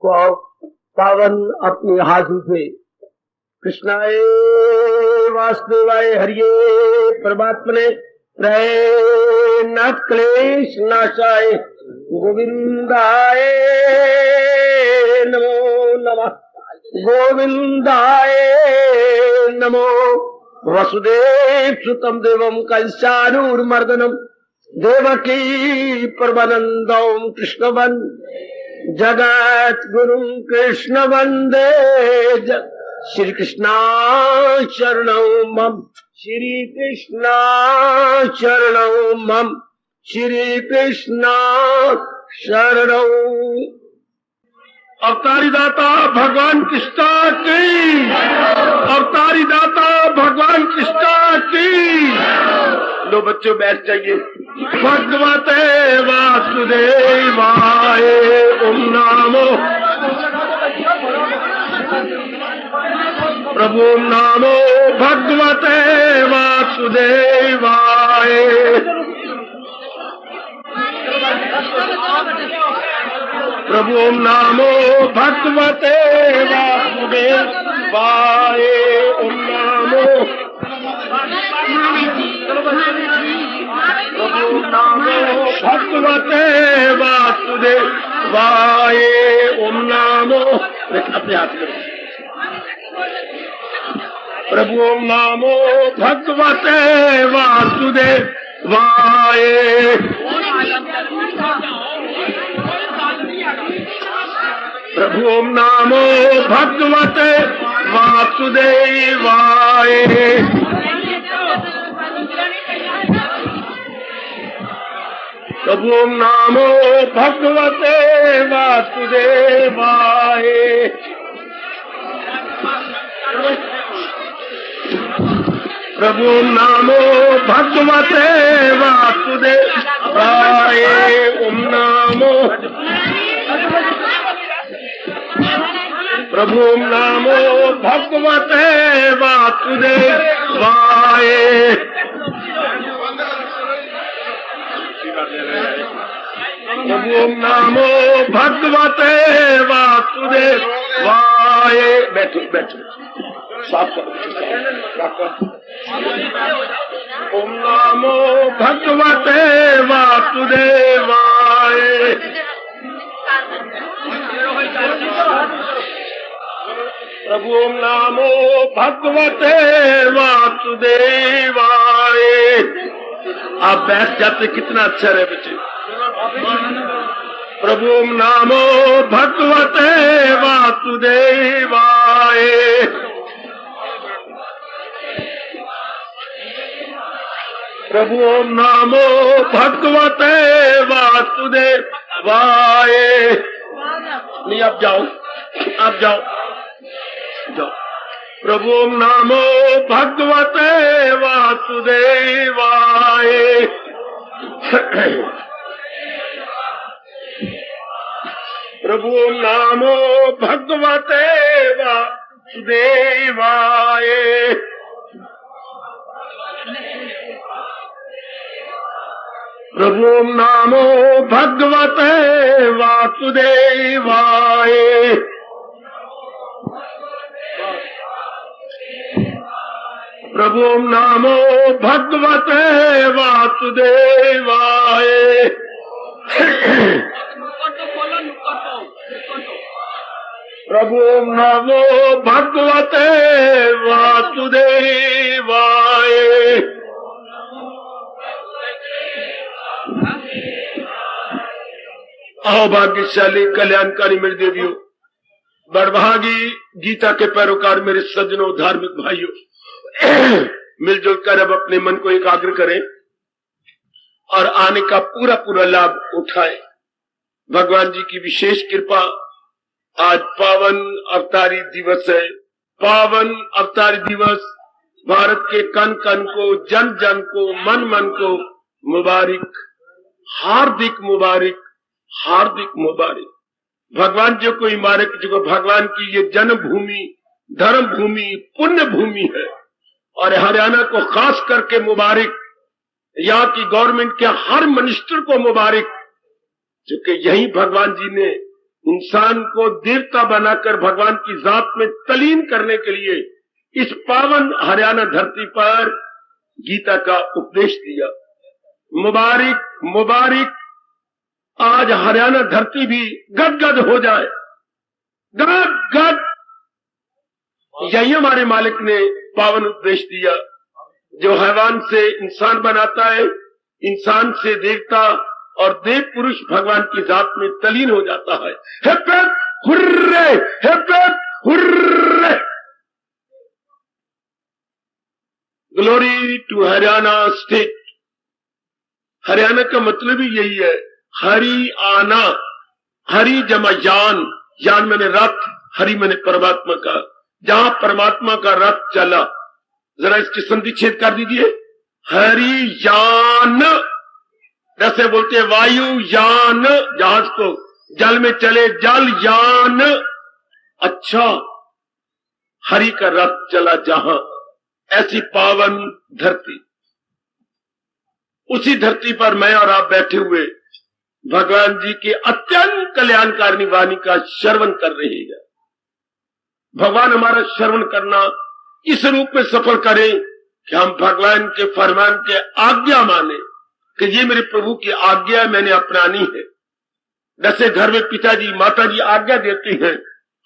को पावन अपनी हाथों से कृष्णाय वासुदेवाय हरिये परमात्मने नाथ क्लेश नाशाय गोविंदाय नमो नमः गोविंदाय नमो वसुदेव सुतम देवम कंसानूरमर्दनम देवकी परमानंदम कृष्ण वंदे जगत गुरु कृष्ण वंदे श्री कृष्णा शरणं मम श्री कृष्णा शरणं मम श्री कृष्णा शरणं। अवतारी दाता भगवान कृष्ण की, अवतारी दाता भगवान कृष्ण की। लो बच्चों बैठ जाइए। भगवते वासुदेवाय ओम नमो प्रभु नमो भगवते वासुदेवाय प्रभु नमो भगवते वासुदेवाय ओम नमो प्रभु नमो भगवते वासुदेवाय ओम नमो अपने हाथ में प्रभु नमो भगवते वासुदेवाय प्रभु नमो भगवते वासुदेवाय प्रभु नमो भगवते वासुदेवाय प्रभु नमो भगवते वासुदेवाय ओम नमो प्रभु नमो भगवते वासुदेवाय प्रभु नमो भगवते वासुदेवाय। बैठो बैठो साफ करो। ओम नमो भगवते वासुदेवाय प्रभु नमो भगवते वासुदेवाय। आप बैठ जाते कितना अच्छा रहे बच्चे। प्रभु नमो भगवते वासुदेवाय प्रभु नमो भगवते वासुदेवाय। नहीं आप जाओ, आप जाओ जाओ। प्रभु नमो भगवते वासुदेवाय प्रभु नमो भगवते वासुदेवाय प्रभु नमो भगवते वासुदेवाय प्रभु नमो भगवते वासुदेवाय प्रभु नमो भगवते वासुदेवाय आओ भाग्यशाली कल्याणकारी मेरी देवियों, बड़भागी गीता के पैरोकार मेरे सज्जनों धार्मिक भाइयों, मिलजुल कर अब अपने मन को एकाग्र करें और आने का पूरा पूरा लाभ उठाएं। भगवान जी की विशेष कृपा। आज पावन अवतारी दिवस है। पावन अवतारी दिवस भारत के कण कण को, जन जन को, मन मन को मुबारक, हार्दिक मुबारक, हार्दिक मुबारक। भगवान जी को इमारत जो भगवान की ये जन्मभूमि, धर्म भूमि, पुण्य भूमि है और हरियाणा को खास करके मुबारक। यहाँ की गवर्नमेंट के हर मिनिस्टर को मुबारक, क्योंकि यही भगवान जी ने इंसान को देवता बनाकर भगवान की जात में तलीन करने के लिए इस पावन हरियाणा धरती पर गीता का उपदेश दिया। मुबारक मुबारक, आज हरियाणा धरती भी गदगद हो जाए, गद गद। यही हमारे मालिक ने पावन उपदेश दिया। जो हैवान से इंसान बनाता है, इंसान से देवता, और देव पुरुष भगवान की जात में तलीन हो जाता है। हेपेट हुर्रे, हेपेट hurray. Glory to Haryana state. Haryana का मतलब ही यही है, हरि आना। हरि जमा यान, यान मैंने रथ, हरि मैंने परमात्मा का। जहां परमात्मा का रथ चला, जरा इसकी संधि छेद कर दीजिए। हरि यान, जैसे बोलते हैं वायु यान, जहाज को जल में चले, जल यान। अच्छा, हरि का रथ चला जहां, ऐसी पावन धरती, उसी धरती पर मैं और आप बैठे हुए भगवान जी के अत्यंत कल्याणकारिणी वाणी का श्रवण कर रहे हैं। भगवान हमारा श्रवण करना इस रूप में सफल करें कि हम भगवान के फरमान के आज्ञा माने कि ये मेरे प्रभु की आज्ञा मैंने अपनानी है। जैसे घर में पिताजी माताजी आज्ञा देते हैं,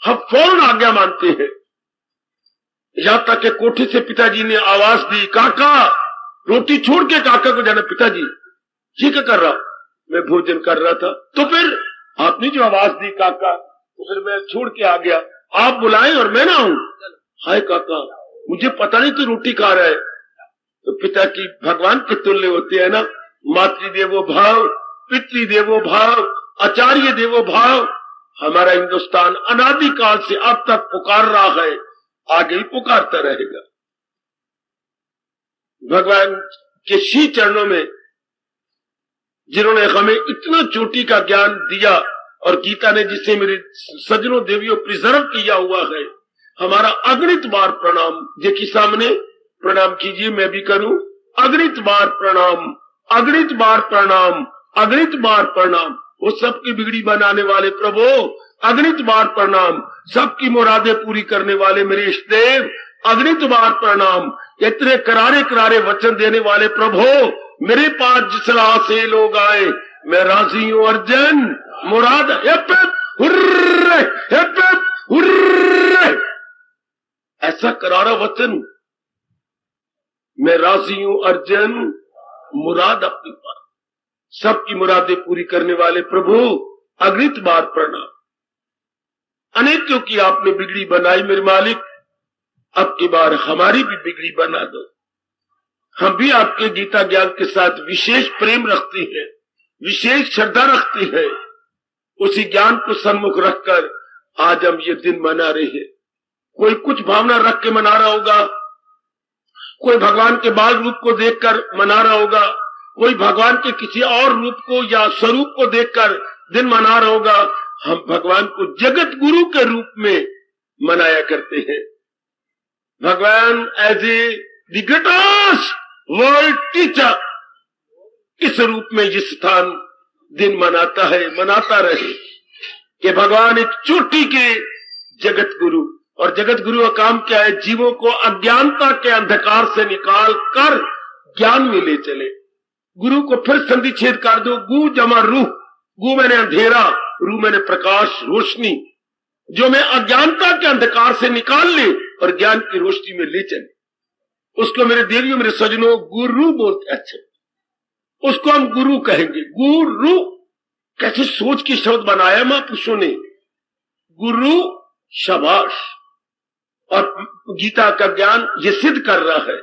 हम फौरन आज्ञा मानते हैं। यहां तक कि कोठी से पिताजी ने आवाज दी, काका रोटी छोड़ के काका को जाना। पिताजी ये क्या कर रहा? मैं भोजन कर रहा था। तो फिर आपने जो आवाज दी काका, तो फिर मैं छोड़ के आ गया। आप बुलाएं और मैं ना आऊं? हाय काका, मुझे पता नहीं तू रोटी खा रहा है। तो पिता की भगवान के तुल्य होते हैं ना, मातृदेवो भाव, पितृदेवो भाव, आचार्य देवो भाव। हमारा हिंदुस्तान अनादिकाल से अब तक पुकार रहा है, आगे ही पुकारता रहेगा। भगवान के श्री चरणों में जिन्होंने हमें इतना चोटी का ज्ञान दिया, और गीता ने जिसे मेरे सज्जनों देवियों प्रिजर्व किया हुआ है, हमारा अगणित बार प्रणाम। देखिए सामने, प्रणाम कीजिए, मैं भी करूं। अगणित बार प्रणाम, अगणित बार प्रणाम, अगणित बार प्रणाम। वो सबकी बिगड़ी बनाने वाले प्रभु, अगणित बार प्रणाम। सबकी मुरादें पूरी करने वाले मेरे इष्ट देव, अगणित बार प्रणाम। इतने करारे करारे वचन देने वाले प्रभु, मेरे पास जिस राह से लोग आए, मैं राजी हूं अर्जन। मुराद हुर्रे, हुर्रे, ऐसा करारा वचन। मैं राजी हूं अर्जन, मुराद अपनी पास। सबकी मुरादें पूरी करने वाले प्रभु, अगणित बार प्रणाम। अनेकों की आपने बिगड़ी बनाई मेरे मालिक, अब की बार हमारी भी बिगड़ी बना दो। हम भी आपके गीता ज्ञान के साथ विशेष प्रेम रखते हैं, विशेष श्रद्धा रखते हैं। उसी ज्ञान को सन्मुख रखकर आज हम ये दिन मना रहे हैं। कोई कुछ भावना रख के मना रहा होगा, कोई भगवान के बाल रूप को देखकर मना रहा होगा, कोई भगवान के किसी और रूप को या स्वरूप को देखकर दिन मना रहा होगा। हम भगवान को जगत गुरु के रूप में मनाया करते हैं। भगवान as a the greatest world teacher, इस रूप में ये स्थान दिन मनाता है, मनाता रहे कि भगवान एक चोटी के जगत गुरु, और जगत गुरु का काम क्या है? जीवों को अज्ञानता के अंधकार से निकाल कर ज्ञान में ले चले। गुरु को फिर संधि छेद कर दो, गु जमा रूह। गु मैंने अंधेरा, रूह मैंने प्रकाश, रोशनी, जो मैं अज्ञानता के अंधकार से निकाल ले और ज्ञान की रोशनी में ले चले। उसको मेरे देवियों, मेरे सजनों, गुरु बोलते। अच्छा, उसको हम गुरु कहेंगे। गुरु कैसे सोच के शब्द बनाया महापुरुषों ने, गुरु। शाबाश। और गीता का ज्ञान ये सिद्ध कर रहा है,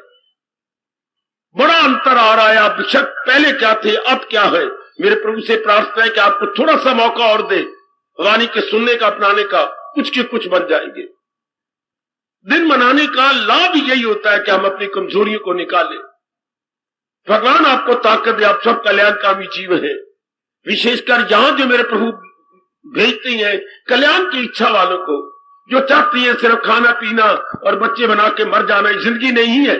बड़ा अंतर आ रहा है। आप बेशक पहले क्या थे, अब क्या है। मेरे प्रभु से प्रार्थना है कि आपको थोड़ा सा मौका और दे, वाणी के सुनने का, अपनाने का, कुछ के कुछ बन जाएंगे। दिन मनाने का लाभ यही होता है कि हम अपनी कमजोरियों को निकालें। भगवान आपको ताकत दे, आप सब कल्याणकामी जीव हैं। विशेषकर यहां जो मेरे प्रभु भेजते हैं कल्याण की इच्छा वालों को, जो चाहती है सिर्फ खाना पीना और बच्चे बना के मर जाना, जिंदगी नहीं है,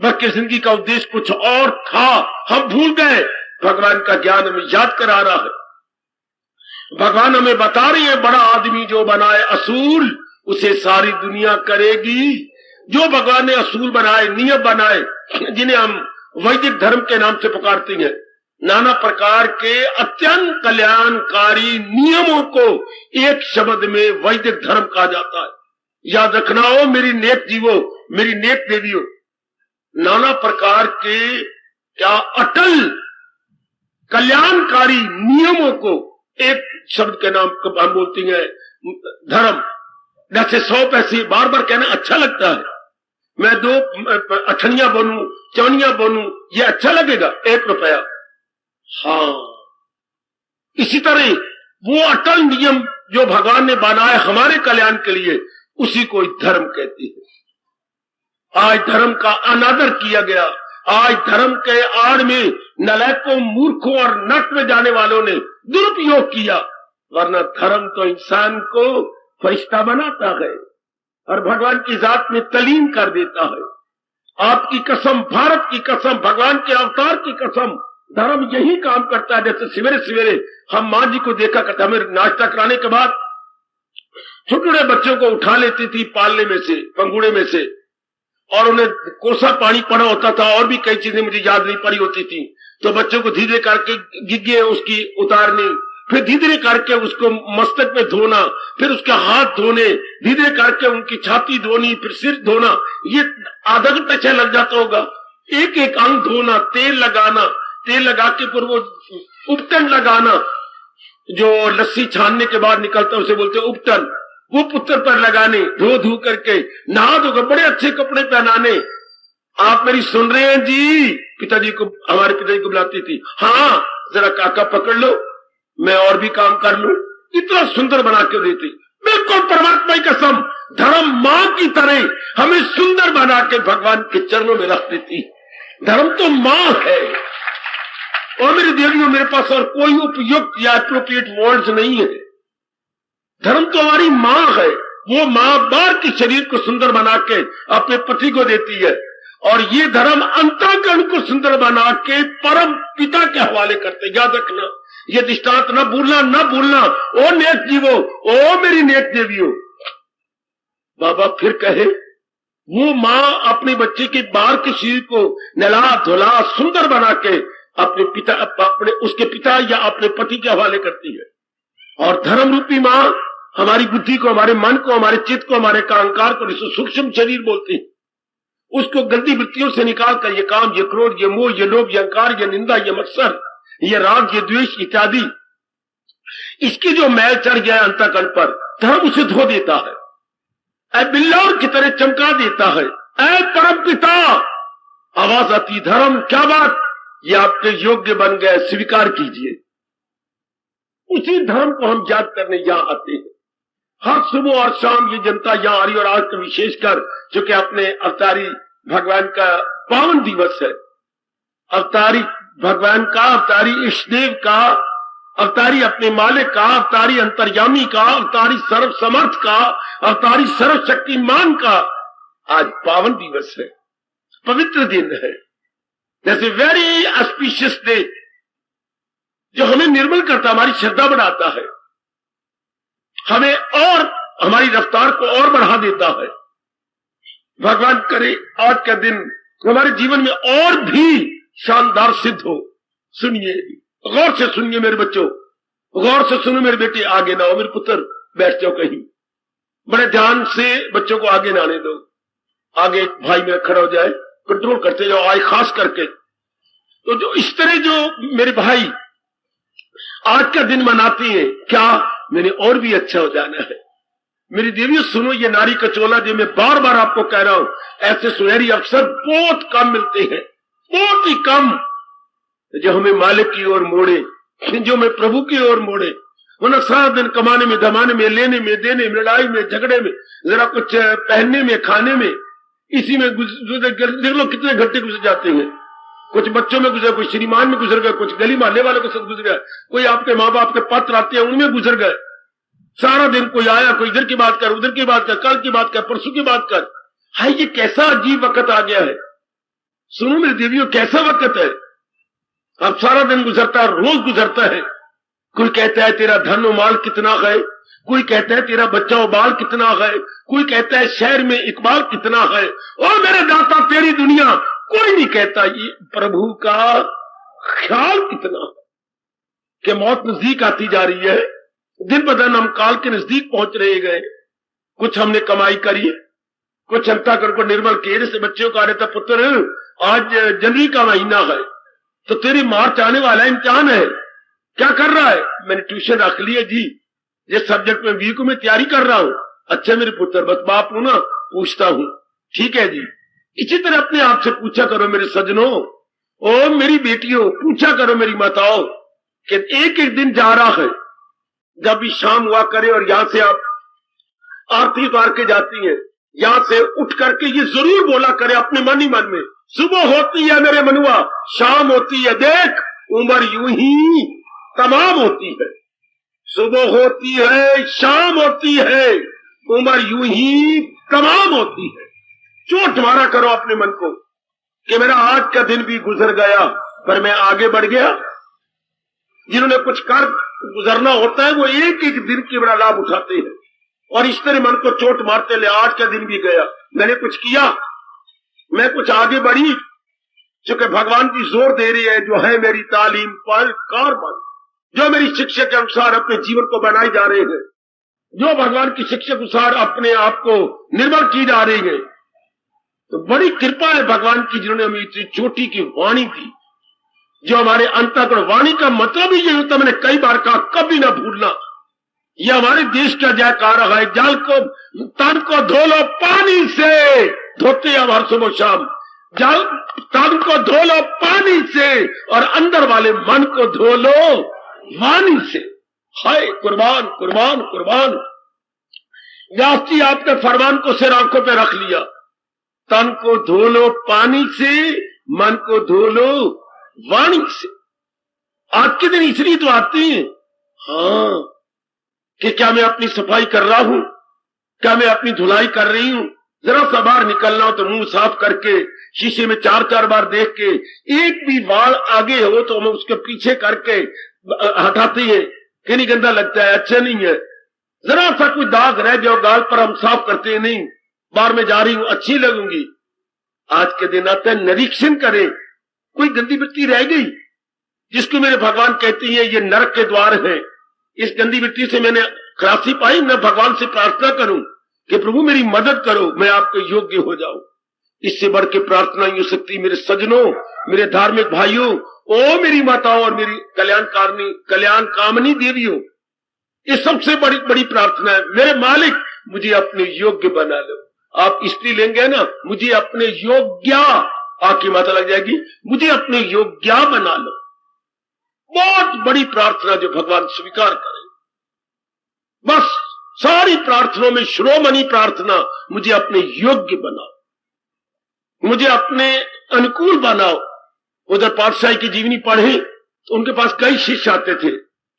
बल्कि जिंदगी का उद्देश्य कुछ और था, हम भूल गए। भगवान का ज्ञान हमें याद करा रहा है। भगवान हमें बता रही है, बड़ा आदमी जो बनाए असूल उसे सारी दुनिया करेगी। जो भगवान ने असूल बनाए, नियम बनाए, जिन्हें हम वैदिक धर्म के नाम से पुकारते हैं, नाना प्रकार के अत्यंत कल्याणकारी नियमों को एक शब्द में वैदिक धर्म कहा जाता है। याद रखना हो मेरी नेक जीवो, मेरी नेक देवियों, नाना प्रकार के क्या अटल कल्याणकारी नियमों को एक शब्द के नाम हम बोलते हैं धर्म। जैसे 100 पैसे बार बार कहना अच्छा लगता है, मैं 2 अठनिया बनूं, चौनिया बनूं, ये अच्छा लगेगा, 1 रुपया। हाँ, इसी तरह वो अटल नियम जो भगवान ने बनाए हमारे कल्याण के लिए, उसी को धर्म कहते हैं। आज धर्म का अनादर किया गया, आज धर्म के आड़ में नलायकों, मूर्खों और नष्ट में जाने वालों ने दुरुपयोग किया, वरना धर्म तो इंसान को फरिश्ता बनाता है और भगवान की जात में तलीम कर देता है। आपकी कसम, भारत की कसम, भगवान के अवतार की कसम, धर्म यही काम करता है। जैसे सवेरे सवेरे हम माँ जी को देखा करते, हमें नाश्ता कराने के बाद छोटे छोटे बच्चों को उठा लेती थी पालने में से, पंगुड़े में से, और उन्हें कोसा पानी पड़ा होता था और भी कई चीजें मुझे याद नहीं पड़ी होती थी। तो बच्चों को धीरे करके गिग्गे उसकी उतारनी, फिर धीरे करके उसको मस्तक पे धोना, फिर उसके हाथ धोने, धीरे करके उनकी छाती धोनी, फिर सिर धोना। ये आधा घंटा लग जाता होगा। एक एक अंग धोना, तेल लगाना, तेल लगा के फिर वो उपटन लगाना, जो लस्सी छानने के बाद निकलता है उसे बोलते हैं उपटन, वो पुत्र पर लगाने, धो करके नहा धोकर बड़े अच्छे कपड़े पहनाने। आप मेरी सुन रहे हैं जी? पिताजी को, हमारे पिताजी को बुलाती थी, हाँ जरा काका पकड़ लो, मैं और भी काम कर लूं। इतना सुंदर बना के देती, बिल्कुल परमात्मा की कसम, धर्म मां की तरह हमें सुंदर बना के भगवान के चरणों में रख देती। धर्म तो मां है। और मेरी देवियों, मेरे पास और कोई उपयुक्त या एप्रोप्रिएट वर्ड्स नहीं है। धर्म तो हमारी मां है। वो मां बार के शरीर को सुंदर बना के अपने पति को देती है, और ये धर्म अंतःकरण को सुंदर बना के परम पिता के हवाले करते। याद रखना, ये दृष्टांत न भूलना, न भूलना। ओ नेक जीवो, ओ मेरी नेक देवियों। बाबा फिर कहे, वो मां अपने बच्चे के बाहर के शरीर को नला धुला सुंदर बना के अपने पिता, अपने उसके पिता या अपने पति के हवाले करती है। और धर्म रूपी मां हमारी बुद्धि को, हमारे मन को, हमारे चित्त को, हमारे अहंकार को, जिसको सूक्ष्म शरीर बोलते हैं, उसको गंदी वृत्तियों से निकाल कर ये काम, ये क्रोध, ये मोह, ये लोभ, ये अहंकार, ये निंदा, ये मत्सर, ये राग, ये द्वेष इत्यादि, इसकी जो मैल चढ़ गया अंतःकरण पर, धर्म उसे धो देता है, ऐ बिल्लौर की तरह चमका देता है। ऐ परम पिता, आवाज आती, धर्म क्या बात, ये आपके योग्य बन गए, स्वीकार कीजिए। उसी धर्म को हम याद करने यहां आते हैं। हर सुबह और शाम ये जनता यहां आ रही, और आज का विशेषकर चूंकि अपने अवतारी भगवान का पावन दिवस है, अवतारी भगवान का, अवतारी इष्टदेव का, अवतारी अपने मालिक का, अवतारी अंतर्यामी का, अवतारी सर्व समर्थ का, अवतारी सर्वशक्तिमान का आज पावन दिवस है, पवित्र दिन है। जैसे वेरी ऑस्पिशियस डे, जो हमें निर्मल करता, हमारी श्रद्धा बढ़ाता है, हमें और हमारी रफ्तार को और बढ़ा देता है। भगवान करे आज का दिन हमारे जीवन में और भी शानदार सिद्ध हो। सुनिए, गौर से सुनिए मेरे बच्चों, गौर से सुनो मेरे बेटे, आगे ना हो मेरे पुत्र, बैठ जाओ कहीं, बड़े ध्यान से बच्चों को आगे ना आने दो। आगे भाई मेरा खड़ा हो जाए, कंट्रोल करते जाओ, आज खास करके। तो जो इस तरह जो मेरे भाई आज का दिन मनाती है, क्या मैंने और भी अच्छा हो जाना है। मेरी देवियों सुनो, ये नारी का चोला जो मैं बार बार आपको कह रहा हूं, ऐसे सुनहरी अवसर बहुत कम मिलते हैं, बहुत ही कम, जो हमें मालिक की ओर मोड़े, जो हमें प्रभु की ओर मोड़े। वरना सारा दिन कमाने में, धमाने में, लेने में, देने में, लड़ाई में, झगड़े में, जरा कुछ पहनने में, खाने में, इसी में देख लो कितने घंटे गुजर जाते हैं। कुछ बच्चों में गुजर, कोई श्रीमान में गुजर गए, कुछ गली मोहल्ले वालों के साथ गुजर गए, कोई आपके माँ बाप के पत्र आते हैं उनमें गुजर गए। सारा दिन कोई आया, कोई इधर की बात कर, उधर की बात कर, कल की बात कर, परसों की बात कर। हाय, ये कैसा अजीब वक्त आ गया है। सुनो मेरी देवियों, कैसा वक्त है। अब सारा दिन गुजरता है, रोज गुजरता है, कोई कहता है तेरा धन और माल कितना है, कोई कहता है तेरा बच्चा और बाल कितना है, कोई कहता है शहर में इकबाल कितना है, और मेरे दाता तेरी दुनिया कोई नहीं कहता ये प्रभु का ख्याल कितना है कि मौत नजदीक आती जा रही है। दिन ब दिन हम काल के नजदीक पहुंच रहे गए। कुछ हमने कमाई करी, कुछ अंताकरण को निर्मल किए। जैसे बच्चों का रहता पुत्र आज जनवरी का महीना है तो तेरी मार्च आने वाला इम्तिहान है, क्या कर रहा है? मैंने ट्यूशन रख लिया जी, जिस सब्जेक्ट में वीक में तैयारी कर रहा हूं। अच्छा मेरे पुत्र, बस बाप हूं ना, पूछता हूं, ठीक है जी। इसी तरह अपने आप से पूछा करो मेरे सज्जनों, ओ मेरी बेटियों, पूछा करो मेरी माताओं कि एक एक दिन जा रहा है, जब भी शाम हुआ करे और यहां से आप आरती उतार के जाती हैं, यहां से उठ करके ये जरूर बोला करे अपने मन ही मन में, सुबह होती है मेरे मनुआ, शाम होती है, देख उम्र यूं ही तमाम होती है। सुबह होती है, शाम होती है, उम्र यूं ही तमाम होती है। चोट मारा करो अपने मन को कि मेरा आज का दिन भी गुजर गया पर मैं आगे बढ़ गया। जिन्होंने कुछ कर गुजरना होता है वो एक एक दिन की बड़ा लाभ उठाते हैं और इस तरह मन को चोट मारते ले, आज का दिन भी गया, मैंने कुछ किया, मैं कुछ आगे बढ़ी। चूंकि भगवान की जोर दे रही है, जो है मेरी तालीम पर कारबन, जो मेरी शिक्षा के अनुसार अपने जीवन को बनाए जा रहे हैं, जो भगवान की शिक्षा के अनुसार अपने आप को निर्मल की जा रही है, तो बड़ी कृपा है भगवान की जिन्होंने हमें इतनी चोटी की वाणी दी। जो हमारे अंतःकरण, वाणी का मतलब ही ये होता, मैंने कई बार कहा, कभी ना भूलना, ये हमारे देश का जयकार है। जल को, तन को धो लो पानी से, धोते हैं हर सुबह शाम, जल तन को धो लो पानी से और अंदर वाले मन को धो लो वाणी से। हाय कुर्बान कुर्बान कुर्बान। व्यास जी आपने फरमान को सिर आंखों पे रख लिया, तन को धो लो पानी से, मन को धो लो वाणी से। आज के दिन इसलिए तो आते हैं, हाँ, कि क्या मैं अपनी सफाई कर रहा हूं, क्या मैं अपनी धुलाई कर रही हूं। जरा सा बाहर निकलना हो तो मुंह साफ करके शीशे में चार चार बार देख के, एक भी वाल आगे हो तो हम उसके पीछे करके हटाते हैं कि नहीं गंदा लगता है, अच्छा नहीं है। जरा सा कोई दाग रह गया गाल पर हम साफ करते हैं, नहीं बाहर में जा रही हूं अच्छी लगूंगी। आज के दिन आता है निरीक्षण करें, कोई गंदी मिट्टी रह गई जिसको मेरे भगवान कहती है ये नरक के द्वार है, इस गंदी मिट्टी से मैंने खलासी पाई, मैं भगवान से प्रार्थना करूं कि प्रभु मेरी मदद करो, मैं आपके योग्य हो जाऊं। इससे बढ़ के प्रार्थना नहीं हो सकती मेरे सज्जनों, मेरे धार्मिक भाइयों, ओ मेरी माताओं और मेरी कल्याण कामनी देवियों, ये सबसे बड़ी बड़ी प्रार्थना है। मेरे मालिक मुझे अपने योग्य बना लो। आप स्त्री लेंगे ना, मुझे अपने योग्या, आपकी माता लग जाएगी, मुझे अपने योग्या बना लो। बहुत बड़ी प्रार्थना जो भगवान स्वीकार करें। बस सारी प्रार्थनाओं में शिरोमणि प्रार्थना, मुझे अपने योग्य बनाओ, मुझे अपने अनुकूल बनाओ। उधर पातशाही की जीवनी पढ़े तो उनके पास कई शिष्य आते थे,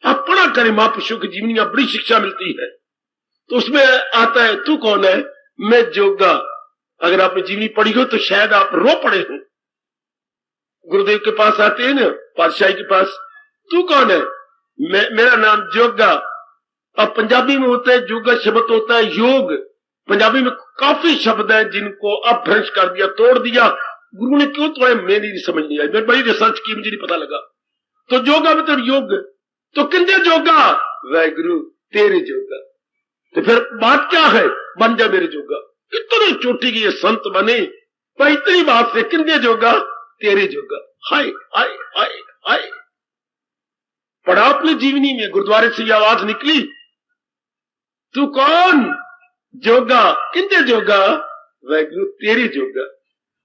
आप पढ़ा करें महापुरुषों की जीवनी, बड़ी शिक्षा मिलती है। तो उसमें आता है, तू कौन है? मैं जोगा। अगर आपने जीवनी पढ़ी हो तो शायद आप रो पड़े हो। गुरुदेव के पास आते हैं ना, पातशाही के पास, तू कौन है? मेरा नाम जोगा। अब पंजाबी में होता है जोगा शब्द होता है योग। पंजाबी में काफी शब्द हैं जिनको अपभ्रंश कर दिया, तोड़ दिया। गुरु ने क्यों तोड़े मेरी नहीं समझ नहीं आई, मैं बड़ी रिसर्च की, मुझे नहीं पता लगा। तो जोगा मतलब योग, तो किंदे जोगा? वह गुरु तेरे जोगा। तो फिर बात क्या है? बन जा मेरे जोगा। कितने चोटी की ये संत बने, पर इतनी बात से किंदे जोगा? तेरे जोगा। हाय हाय हाय हाय। पढ़ा अपनी जीवनी में, गुरुद्वारे से ये आवाज निकली, तू कौन? जोगा। किंदे जोगा? वह गुरु तेरे जोगा।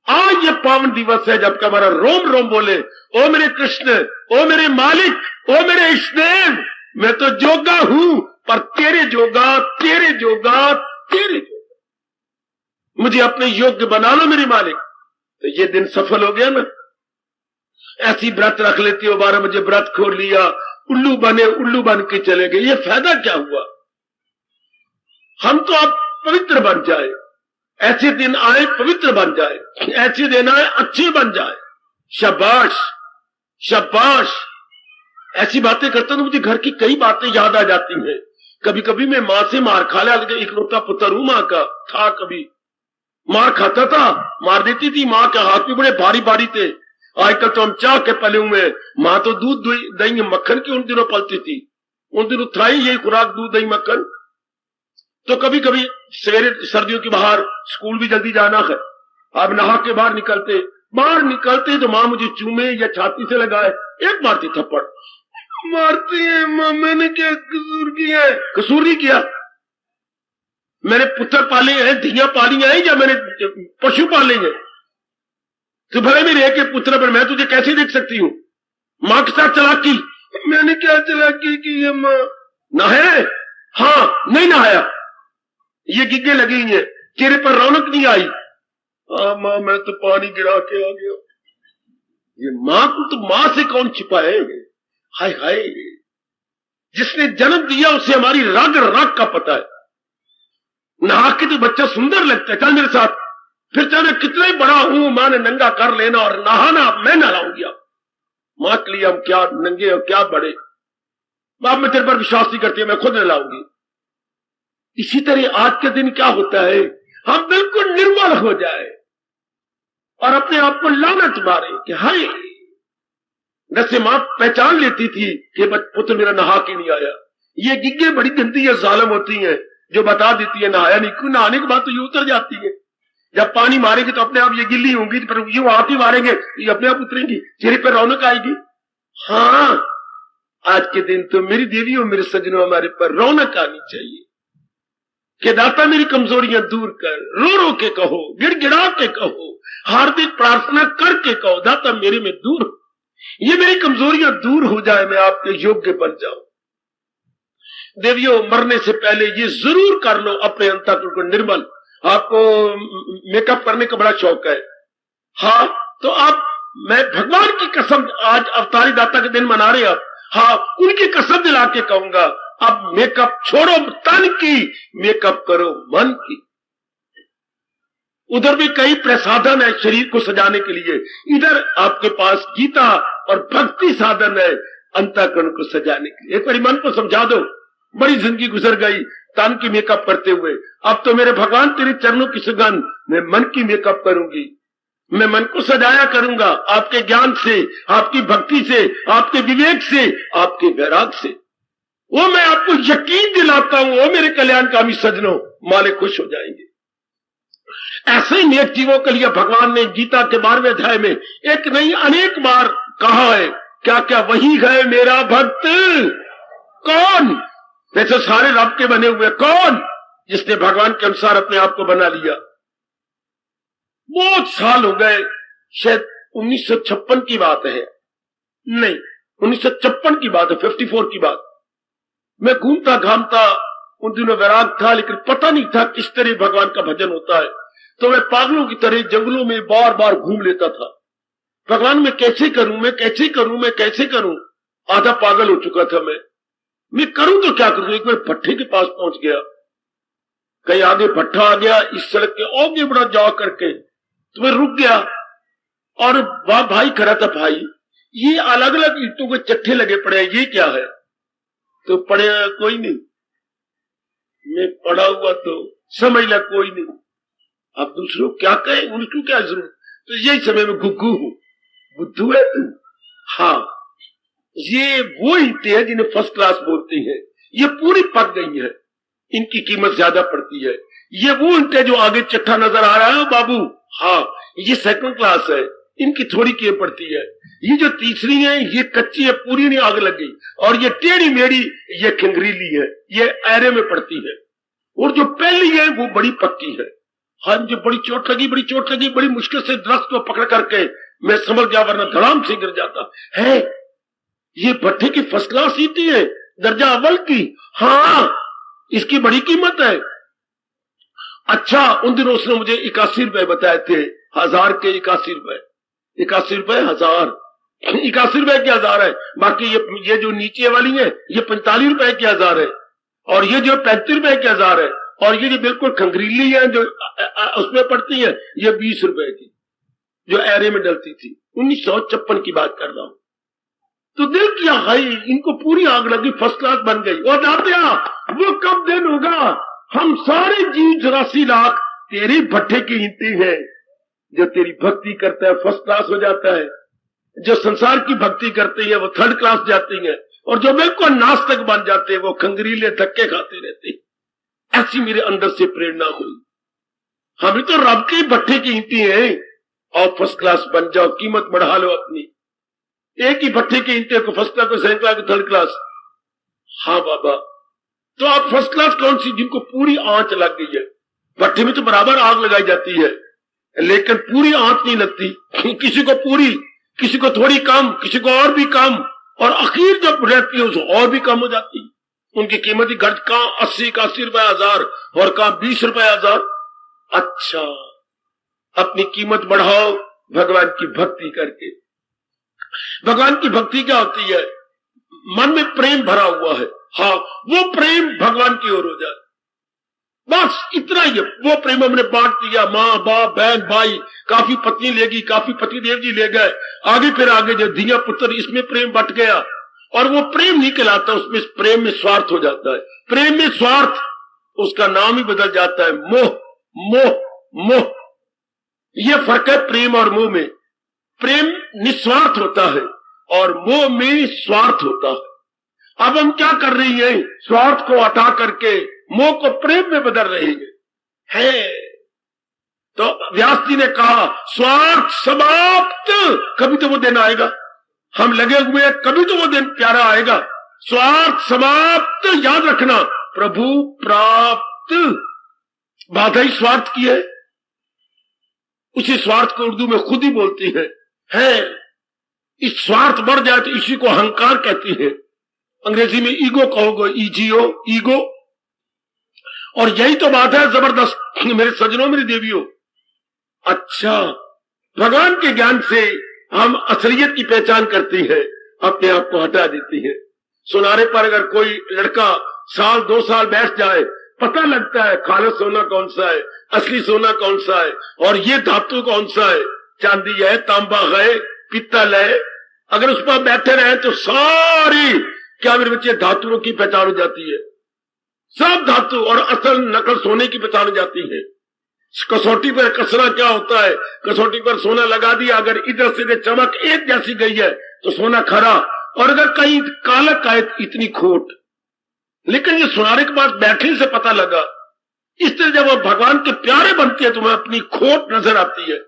आज ये पावन दिवस है जबकि हमारा रोम रोम बोले, ओ मेरे कृष्ण, ओ मेरे मालिक, ओ मेरे इष्टदेव, मैं तो जोगा हूं पर तेरे जोगा, तेरे जोगा, तेरे जोगा। मुझे अपने योग्य बना लो मेरे मालिक। तो ये दिन सफल हो गया ना। ऐसी व्रत रख लेती हो, 12 बजे व्रत खोल लिया, उल्लू बने, उल्लू बन के चले गए, ये फायदा क्या हुआ? हम तो आप पवित्र बन जाए, ऐसे दिन आए पवित्र बन जाए, ऐसे दिन आए अच्छे बन जाए। शाबाश शाबाश। ऐसी बातें करता तो मुझे घर की कई बातें याद आ जाती हैं। कभी कभी मैं माँ से मार खा लिया, इकलौता पुत्र हूं माँ का, था कभी मार खाता था, मार देती थी। माँ के हाथ भी बड़े भारी भारी थे। आजकल तो हम चाह के पले हुए हैं। माँ तो दूध दही मक्खन की उन दिनों पलती थी, उन दिनों था ही यही खुराक, दूध दही मक्खन। तो कभी कभी सवेरे सर्दियों की बाहर स्कूल भी जल्दी जाना है, अब नहा के बाहर निकलते तो माँ मुझे चूमे या छाती से लगाए, एक मारती थप्पड़ मारती है। माँ मैंने क्या कसूर किया है? कसूर नहीं किया, मैंने पुत्र पाले हैं, धियां पाली हैं, या मैंने पशु पाले हैं? तो भले मेरे एक पुत्र पर मैं तुझे कैसे देख सकती हूँ? माँ के साथ चलाकी, मैंने क्या चलाकी की है माँ? नहाए? हाँ, नहीं नहाया, ये गिग्गे लगी हैं, चेहरे पर रौनक नहीं आई। हाँ माँ मैं तो पानी गिरा के आ गया। ये माँ को तो माँ से कौन छिपाएगा? हाय हाय, जिसने जन्म दिया उसे हमारी रग रग का पता है। नहा के तो बच्चा सुंदर लगता है, चल मेरे साथ, फिर चाहे मैं कितना ही बड़ा हूं, मां ने नंगा कर लेना और नहाना मैं नहलाऊंगी। आप मां के लिए हम क्या नंगे और क्या बड़े, बाप मैं तेरे पर विश्वास नहीं करती, मैं खुद नहलाऊंगी। इसी तरह आज के दिन क्या होता है, हम बिल्कुल निर्मल हो जाए और अपने आप को लानत मारे कि हाय, जैसे मां पहचान लेती थी कि पुत्र मेरा नहा के नहीं आया। ये गिग्गे बड़ी गंदी है, जालिम होती हैं, जो बता देती है नहाया नहीं, क्यों? नहाने के बाद तो ये उतर जाती है। जब पानी मारेंगे तो अपने आप ये गिल्ली होंगी, पर यूं आप ही मारेंगे ये अपने आप उतरेंगी, चेहरे पर रौनक आएगी। हाँ, आज के दिन तो मेरी देवी और मेरे सजनों हमारे पर रौनक आनी चाहिए कि दाता मेरी कमजोरियां दूर कर, रो रो के कहो, गिड़गिड़ा के कहो, हार्दिक प्रार्थना करके कहो, दाता मेरे में दूर हो, ये मेरी कमजोरियां दूर हो जाए, मैं आपके योग्य बन जाऊं। देवियों, मरने से पहले ये जरूर कर लो अपने अंतःकरण को निर्मल। आपको मेकअप करने का बड़ा शौक है, हाँ, तो आप, मैं भगवान की कसम, आज अवतारी दाता के दिन मना रहे आप, हाँ, उनकी कसम दिला के कहूंगा, अब मेकअप छोड़ो तन की, मेकअप करो मन की। उधर भी कई प्रसाधन है शरीर को सजाने के लिए, इधर आपके पास गीता और भक्ति साधन है अंतःकरण को सजाने के लिए। एक बार मन को समझा दो, बड़ी जिंदगी गुजर गई तन की मेकअप करते हुए, अब तो मेरे भगवान तेरे चरणों की सुगंध, मैं मन की मेकअप करूंगी, मैं मन को सजाया करूंगा आपके ज्ञान से, आपकी भक्ति से, आपके विवेक से, आपके वैराग से। वो मैं आपको यकीन दिलाता हूं, वो मेरे कल्याणकामी सजनों, माले खुश हो जाएंगे। ऐसे ही नेक जीवों के लिए भगवान ने गीता के 12वें अध्याय में एक नहीं अनेक बार कहा है, क्या क्या वही है मेरा भक्त। कौन? वैसे सारे रब के बने हुए, कौन? जिसने भगवान के अनुसार अपने आप को बना लिया। बहुत साल हो गए, शायद 1956 की बात है, नहीं 1956 की बात है, 54 की बात। मैं घूमता घामता, उन दिनों वैराग था लेकिन पता नहीं था किस तरह भगवान का भजन होता है, तो मैं पागलों की तरह जंगलों में बार बार घूम लेता था। भगवान मैं कैसे करूं, मैं कैसे करूं, मैं कैसे करूं, आधा पागल हो चुका था मैं करूं तो क्या करूं। एक बार भट्ठे के पास पहुंच गया, कहीं आगे भट्ठा आ गया, इस सड़क के आगे बड़ा जा करके, तो मैं रुक गया और वह भाई खड़ा था, भाई ये अलग अलग ईंटों के चट्टे लगे पड़े हैं, ये क्या है? तो पड़े कोई नहीं, मैं पड़ा हुआ तो समझ ला कोई नहीं, अब दूसरों क्या कहें, उनको क्या जरूरत। तो यही समय में गुग्गू हूं, बुद्धू है तू? हाँ, ये वो ईंटें हैं जिन्हें फर्स्ट क्लास बोलते हैं, ये पूरी पक गई है, इनकी कीमत ज्यादा पड़ती है। ये वो ईंटें जो आगे चट्टा नजर आ रहा है बाबू, हाँ ये सेकंड क्लास है, इनकी थोड़ी कीमत पड़ती है। ये जो तीसरी है ये कच्ची है, पूरी नहीं आग लग गई, और ये टेढ़ी मेढ़ी ये खंगरीली है, ये ऐरे में पड़ती है, और जो पहली है वो बड़ी पक्की है। हाँ मुझे बड़ी चोट लगी, बड़ी चोट लगी, बड़ी मुश्किल से दरख्त को पकड़ करके मैं संभल गया, वरना धड़ाम से गिर जाता है। ये भट्टे की फर्स्ट क्लास ईंटें है, दर्जा अव्वल की, हाँ इसकी बड़ी कीमत है। अच्छा, उन दिनों उसने मुझे 81 रुपए बताए थे, 1000 के 81 रुपए, 81 रुपए 1000, 81 रुपए के 1000 है। बाकी ये जो नीचे वाली है ये 45 रुपए के 1000 है, और ये जो 35 रुपए के 1000 है, और ये जो बिल्कुल खंगरीली है जो उसमें पड़ती है ये 20 रुपए की, जो एरे में डलती थी। 1956 की बात कर रहा हूं। तो दिल किया हाय, इनको पूरी आग लगी, फर्स्ट क्लास बन गई। और दातिया वो कब दिन होगा हम सारे जीव 84 लाख तेरे भट्ठे की ईंटें हैं। जो तेरी भक्ति करता है फर्स्ट क्लास हो जाता है, जो संसार की भक्ति करती है वो थर्ड क्लास जाती है, और जो बिल्कुल नास्तिक बन जाते हैं वो खंगरीले धक्के खाते रहते हैं। ऐसी मेरे अंदर से प्रेरणा हुई, हम तो रब के भट्ठे की ईंटें हैं, और फर्स्ट क्लास बन जाओ, कीमत बढ़ा लो अपनी। एक ही भट्ठे की ईंटें को फर्स्ट क्लास, को सेकंड क्लास, को थर्ड क्लास। हाँ बाबा, तो आप फर्स्ट क्लास कौन सी, जिनको पूरी आंच लग गई है। भट्ठे में तो बराबर आग लगाई जाती है, लेकिन पूरी आंच नहीं लगती, किसी को पूरी, किसी को थोड़ी कम, किसी को और भी कम, और आखिर जब रहती है उसको और भी कम हो जाती है। उनकी कीमत ही घट, कहां 80 का 80 रुपए हजार, और कहां 20 रुपए हजार। अच्छा, अपनी कीमत बढ़ाओ भगवान की भक्ति करके। भगवान की भक्ति क्या होती है, मन में प्रेम भरा हुआ है, हाँ वो प्रेम भगवान की ओर हो जाए, बस इतना ही है। वो प्रेम हमने बांट दिया, माँ बाप बहन भाई, काफी पत्नी लेगी, काफी पतिदेव जी ले गए, आगे फिर आगे जो धिया पुत्र, इसमें प्रेम बट गया, और वो प्रेम नहीं कहलाता, उसमें प्रेम में स्वार्थ हो जाता है। प्रेम में स्वार्थ, उसका नाम ही बदल जाता है मोह। मोह मोह, ये फर्क है प्रेम और मोह में। प्रेम निस्वार्थ होता है और मोह में स्वार्थ होता है। अब हम क्या कर रही हैं, स्वार्थ को हटा करके मोह को प्रेम में बदल रही है। तो व्यास जी ने कहा स्वार्थ समाप्त, कभी तो वो दिन आएगा, हम लगे हुए हैं, कभी तो वो दिन प्यारा आएगा। स्वार्थ समाप्त, याद रखना, प्रभु प्राप्त। बाधा ही स्वार्थ की है, उसी स्वार्थ को उर्दू में खुद ही बोलती है। इस स्वार्थ बढ़ जाए तो इसी को अहंकार कहती है, अंग्रेजी में ईगो कहोगे, ईजीओ, ईगो। और यही तो बात है जबरदस्त मेरे सज्जनों, मेरी देवियों। अच्छा, भगवान के ज्ञान से हम असलियत की पहचान करती है, अपने आप को हटा देती है। सुनारे पर अगर कोई लड़का साल 2 साल बैठ जाए, पता लगता है खालिस सोना कौन सा है, असली सोना कौन सा है, और ये धातु कौन सा है, चांदी है, तांबा है, पित्तल है। अगर उस पर बैठे रहे तो सारी, क्या मेरे बच्चे, धातुओं की पहचान हो जाती है, सब धातु और असल नकल सोने की पहचान हो जाती है। कसौटी पर कसना क्या होता है, कसौटी पर सोना लगा दिया, अगर इधर से चमक एक जैसी गई है तो सोना खरा, और अगर कहीं कालक आए इतनी खोट। लेकिन ये सुनारे के पास बैठने से पता लगा। इस तरह जब वो भगवान के प्यारे बनते हैं तो तुम्हें अपनी खोट नजर आती है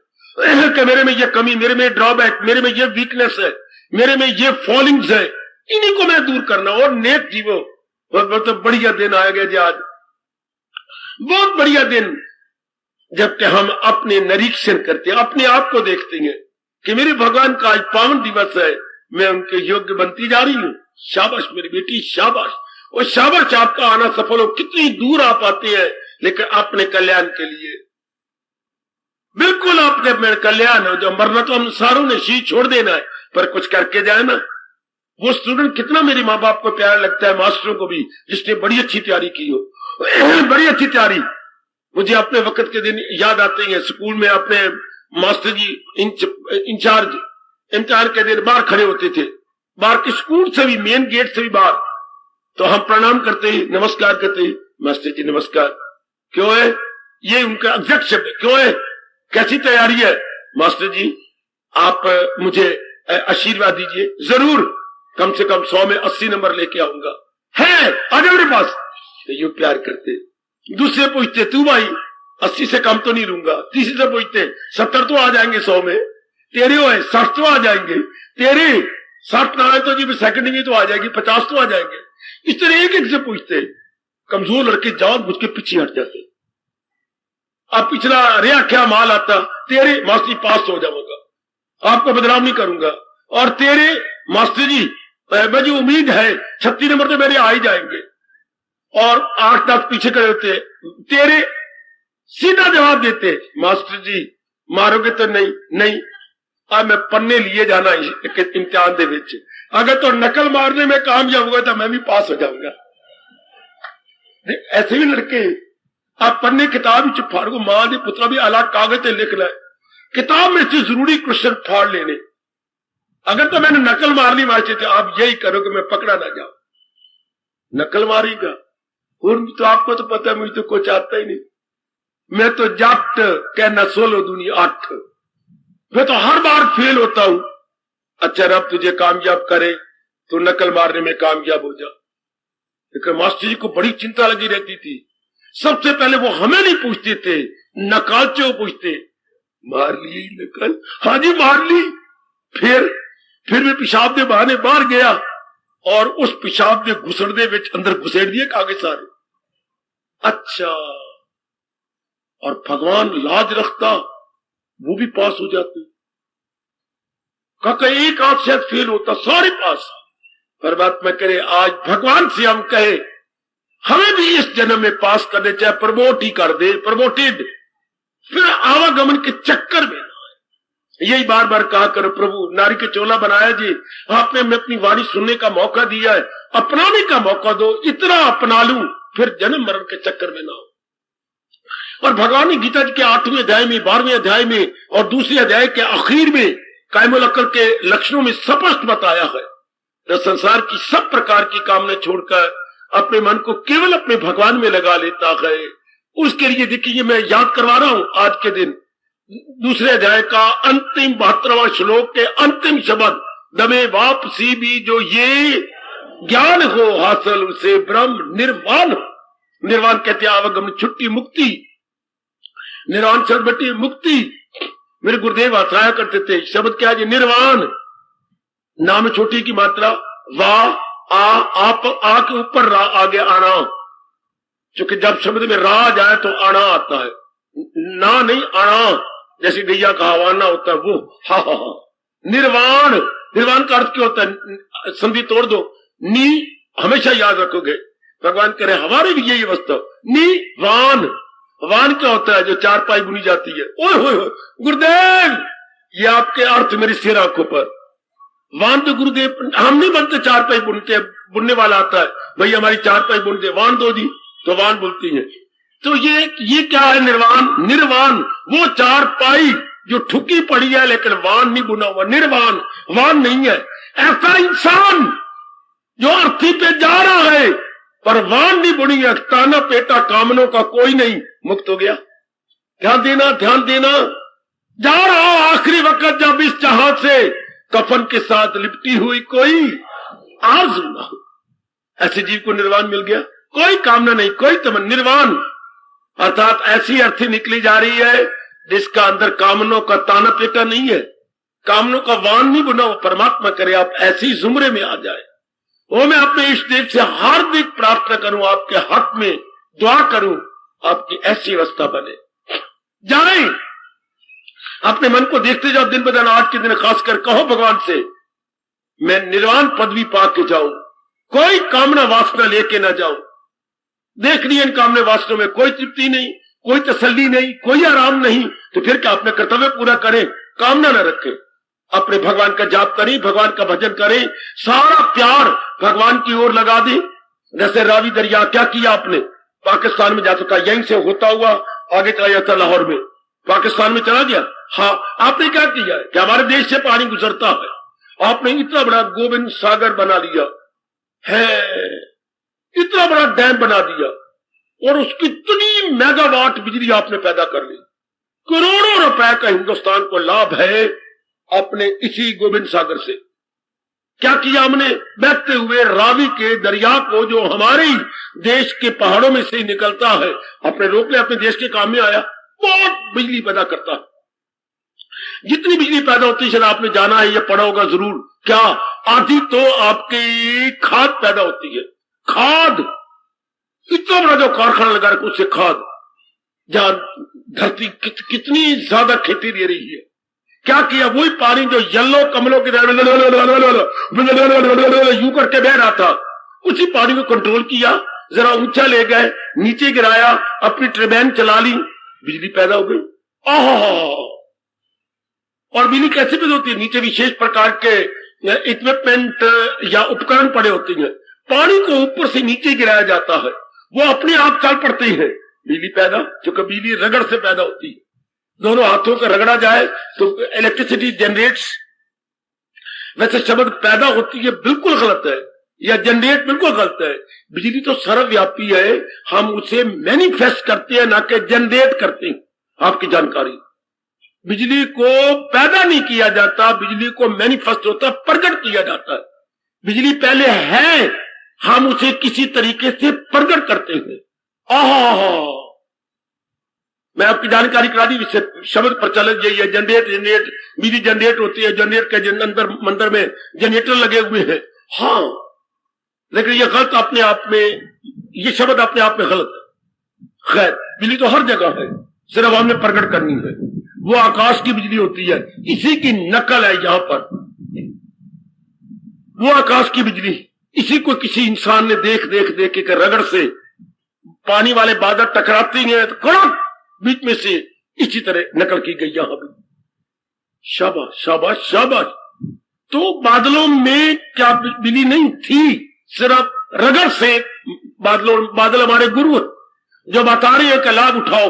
कि मेरे में ये कमी, मेरे में ड्रॉबैक, मेरे में ये वीकनेस है, मेरे में ये फॉलिंग्स है, इन्हीं को मैं दूर करना। और नेक जीवो, बहुत बढ़िया दिन आ गया जी आज, बहुत बढ़िया दिन, जबकि हम अपने निरीक्षण करते हैं, अपने आप को देखते हैं कि मेरे भगवान का आज पावन दिवस है, मैं उनके योग्य बनती जा रही हूं। शाबाश मेरी बेटी, शाबाश। और शाबाश आपका आना सफल हो, कितनी दूर आप आते हैं, लेकिन अपने कल्याण के लिए, बिल्कुल अपने अपने कल्याण हो। जो मरना तो हम सारों ने शी छोड़ देना है, पर कुछ करके जाए ना। वो स्टूडेंट कितना मेरे माँ बाप को प्यारा लगता है, मास्टरों को भी, जिसने बड़ी अच्छी तैयारी की हो, बड़ी अच्छी तैयारी। मुझे अपने वक्त के दिन याद आते हैं, स्कूल में अपने मास्टर जी इंचार्ज इम्तिहान के दिन बाहर खड़े होते थे, बाहर के स्कूल से भी, मेन गेट से भी बाहर। तो हम प्रणाम करते ही, नमस्कार करते ही, मास्टर जी नमस्कार। क्यों है, ये उनका एग्जैक्ट शब्द है, क्यों है, कैसी तैयारी है मास्टर जी, आप मुझे आशीर्वाद दीजिए। जरूर, कम से कम 100 में 80 नंबर लेके आऊंगा। है आजा मेरे पास, तो यूं प्यार करते। दूसरे पूछते, तू भाई 80 से कम तो नहीं लूंगा। तीसरे से पूछते, 70 तो आ जाएंगे 100 में, तेरे हो 60 तो आ जाएंगे, तेरे 60 ना आए तो जी सेकंड में तो आ जाएगी, 50 तो आ जाएंगे। इस तरह एक एक से पूछते। कमजोर लड़के जान बुझ के पीछे हट जाते। अब पिछला रिया क्या माल आता, तेरे मास्टर जी पास हो जाऊंगा, आपको बदनाम नहीं करूंगा, और तेरे मास्टर जी मुझे उम्मीद है 36 नंबर तो मेरे आ ही जाएंगे, और 8-10 पीछे खड़े होते। तेरे सीधा जवाब देते, मास्टर जी मारोगे तो नहीं, नहीं अब मैं पन्ने लिए जाना इम्तिहान दे विच, अगर तो नकल मारने में कामयाब हुआ तो मैं भी पास हो जाऊंगा। ऐसे भी लड़के, आप पन्ने किताब च फाड़ो, मां के पुत्रा भी अलग कागज से लिख लै, किताब में से जरूरी क्वेश्चन फाड़ लेने। अगर तो मैंने नकल मारनी माची तो आप यही करो कि मैं पकड़ा ना जाऊं। नकल मारेगा और तो आपको तो पता है मुझे तो कुछ आता ही नहीं, मैं तो जट कहना 16 दूनी 8, मैं तो हर बार फेल होता हूं। अच्छा रब तुझे कामयाब करे तो नकल मारने में कामयाब हो जा। लेकिन मास्टर जी को बड़ी चिंता लगी रहती थी। सबसे पहले वो हमें नहीं पूछते थे, नकालचे को पूछते, मार ली नकल? हाँ जी मार ली। फिर मैं पेशाब के बहाने बाहर गया और उस पेशाब के घुसड़ने में अंदर घुसेड़ दिए कागज सारे। अच्छा, और भगवान लाज रखता वो भी पास हो जाते। काका एक आध शायद फेल होता, सारे पास। परमात्मा करे आज भगवान से हम कहे हमें भी इस जन्म में पास करने, चाहे प्रमोट ही कर दे, प्रमोटेड, फिर आवागमन के चक्कर में यही बार बार कहा करो, प्रभु नारी के चोला बनाया जी, आपने हमें अपनी वाणी सुनने का मौका दिया है, अपनाने का मौका दो, इतना अपना लूं फिर जन्म मरण के चक्कर में ना हो। और भगवान ने गीता जी के 8वें अध्याय में, 12वें अध्याय में और दूसरे अध्याय के आखिर में कायमुल अक्ल के लक्षणों में स्पष्ट बताया है, जो संसार की सब प्रकार की कामना छोड़कर अपने मन को केवल अपने भगवान में लगा लेता है, उसके लिए देखिए मैं याद करवा रहा हूं आज के दिन दूसरे अध्याय का अंतिम 72वां श्लोक के अंतिम शब्द, दमे वापसी भी जो ये ज्ञान हो हासिल उसे ब्रह्म निर्वाण। निर्वाण कहते आवागमन, छुट्टी, मुक्ति, निर्वाण शब्द बटी मुक्ति। मेरे गुरुदेव हंसाया करते थे, शब्द क्या है निर्वाण, नाम छोटी की मात्रा वाह, आप आ के ऊपर रा आगे आना, क्योंकि जब शब्द में रा जाए तो आना आता है, ना नहीं आना, जैसे गैया का हवाना होता है वो। हा हा हा। निर्वाण, निर्वाण का अर्थ क्या होता है? संधि तोड़ दो, नी हमेशा याद रखोगे। भगवान करे हमारे भी यही अवस्था, नी वान, वान क्या होता है? जो चारपाई बुनी जाती है। ओए होए गुरुदेव, ये आपके अर्थ मेरी सिर आंखों पर। वान तो गुरुदेव हम नहीं बनते, चारपाई बुनते, बुनने वाला आता है, भाई हमारी चारपाई बुन दे, वान दो जी, तो वान बोलती है। तो ये क्या है निर्वाण? निर्वाण वो चारपाई जो ठुकी पड़ी है लेकिन वान नहीं बुना हुआ, निर्वाण, वान नहीं है। ऐसा इंसान जो अर्थी पे जा रहा है पर वान नहीं बुनी है, ताना पेटा कामनों का कोई नहीं, मुक्त हो गया। ध्यान देना, ध्यान देना, जा रहा आखिरी वक्त जब इस जहाज से कफन के साथ लिपटी हुई कोई आरज़ू ना हो, ऐसे जीव को निर्वाण मिल गया। कोई कामना नहीं, कोई तमन्ना, निर्वाण अर्थात ऐसी अर्थी निकली जा रही है जिसका अंदर कामनों का ताना पेटा नहीं है, कामनों का वान नहीं बुना। परमात्मा करे आप ऐसी जुमरे में आ जाए। वो मैं अपने इष्ट देव से हार्दिक प्रार्थना करूं, आपके हक में दुआ करूं, आपकी ऐसी अवस्था बने। जाए अपने मन को देखते जाओ दिन ब दिन, आज के दिन खासकर कहो भगवान से मैं निर्वाण पदवी पा के जाऊं, कोई कामना वासना लेके ना जाऊं। देख लिए इन कामने वासनों में कोई तृप्ति नहीं, कोई तसल्ली नहीं, कोई आराम नहीं, तो फिर क्या अपने कर्तव्य पूरा करें, कामना न रखें, अपने भगवान का जाप करें, भगवान का भजन करें, सारा प्यार भगवान की ओर लगा दें। जैसे रावी दरिया क्या किया आपने, पाकिस्तान में जा चुका, यहीं से होता हुआ आगे चला जाता लाहौर में, पाकिस्तान में चला गया। हाँ, आपने क्या किया है कि हमारे देश से पानी गुजरता है, आपने इतना बड़ा गोविंद सागर बना लिया है, इतना बड़ा डैम बना दिया और उसकी इतनी मेगावाट बिजली आपने पैदा कर ली। करोड़ों रुपए का हिंदुस्तान को लाभ है अपने इसी गोविंद सागर से। क्या किया हमने? बहते हुए रावी के दरिया को, जो हमारे देश के पहाड़ों में से निकलता है, अपने रोक ले, अपने देश के काम में आया, बहुत बिजली पैदा करता है। जितनी बिजली पैदा होती है, आपने जाना है या पढ़ा होगा जरूर, क्या आधी तो आपकी खाद पैदा होती है। खाद, इतना बड़ा जो कारखाना लगा रखा उससे खाद, जहां धरती कितनी ज्यादा खेती दे रही है। क्या किया? वही पानी जो येलो कमलों के यूं करके बह रहा था, उसी पानी को कंट्रोल किया, जरा ऊंचा ले गए, नीचे गिराया, अपनी टर्बाइन चला ली, बिजली पैदा हो गई। और बिजली कैसे पैदा होती है? नीचे विशेष प्रकार के इक्विपमेंट या उपकरण पड़े होते हैं, पानी को ऊपर से नीचे गिराया जाता है, वो अपने आप चल पड़ते हैं, बिजली पैदा। क्योंकि बिजली रगड़ से पैदा होती है, दोनों हाथों का रगड़ा जाए तो इलेक्ट्रिसिटी जनरेट्स, वैसे शब्द पैदा होती है बिल्कुल गलत है, या जनरेट बिल्कुल गलत है। बिजली तो सर्वव्यापी है, हम उसे मैनिफेस्ट करते हैं ना कि जनरेट करते हैं। आपकी जानकारी, बिजली को पैदा नहीं किया जाता, बिजली को मैनिफेस्ट होता, प्रकट किया जाता है। बिजली पहले है, हम उसे किसी तरीके से प्रकट करते हैं। आहा, मैं आपकी जानकारी करा दी, शब्द प्रचलित यही है, जनरेट बिजली जनरेट होती है, जनरेट के अंदर मंदिर में जनरेटर लगे हुए हैं। हाँ, लेकिन ये गलत अपने आप में, ये शब्द अपने आप में गलत है। खैर, बिजली तो हर जगह है, सिर्फ हमने प्रकट करनी है। वो आकाश की बिजली होती है, इसी की नकल है यहां पर। वो आकाश की बिजली, इसी को किसी इंसान ने देख के रगड़ से पानी वाले बादल टकराती हैं तो कड़क बीच में से इसी तरह नकल की गई यहां भी। शाबाश शाबाश शाबाश। तो बादलों में क्या बिजली नहीं थी, सिर्फ रगड़ से बादल हमारे गुरु जो बता रहे हैं कि लाभ उठाओ।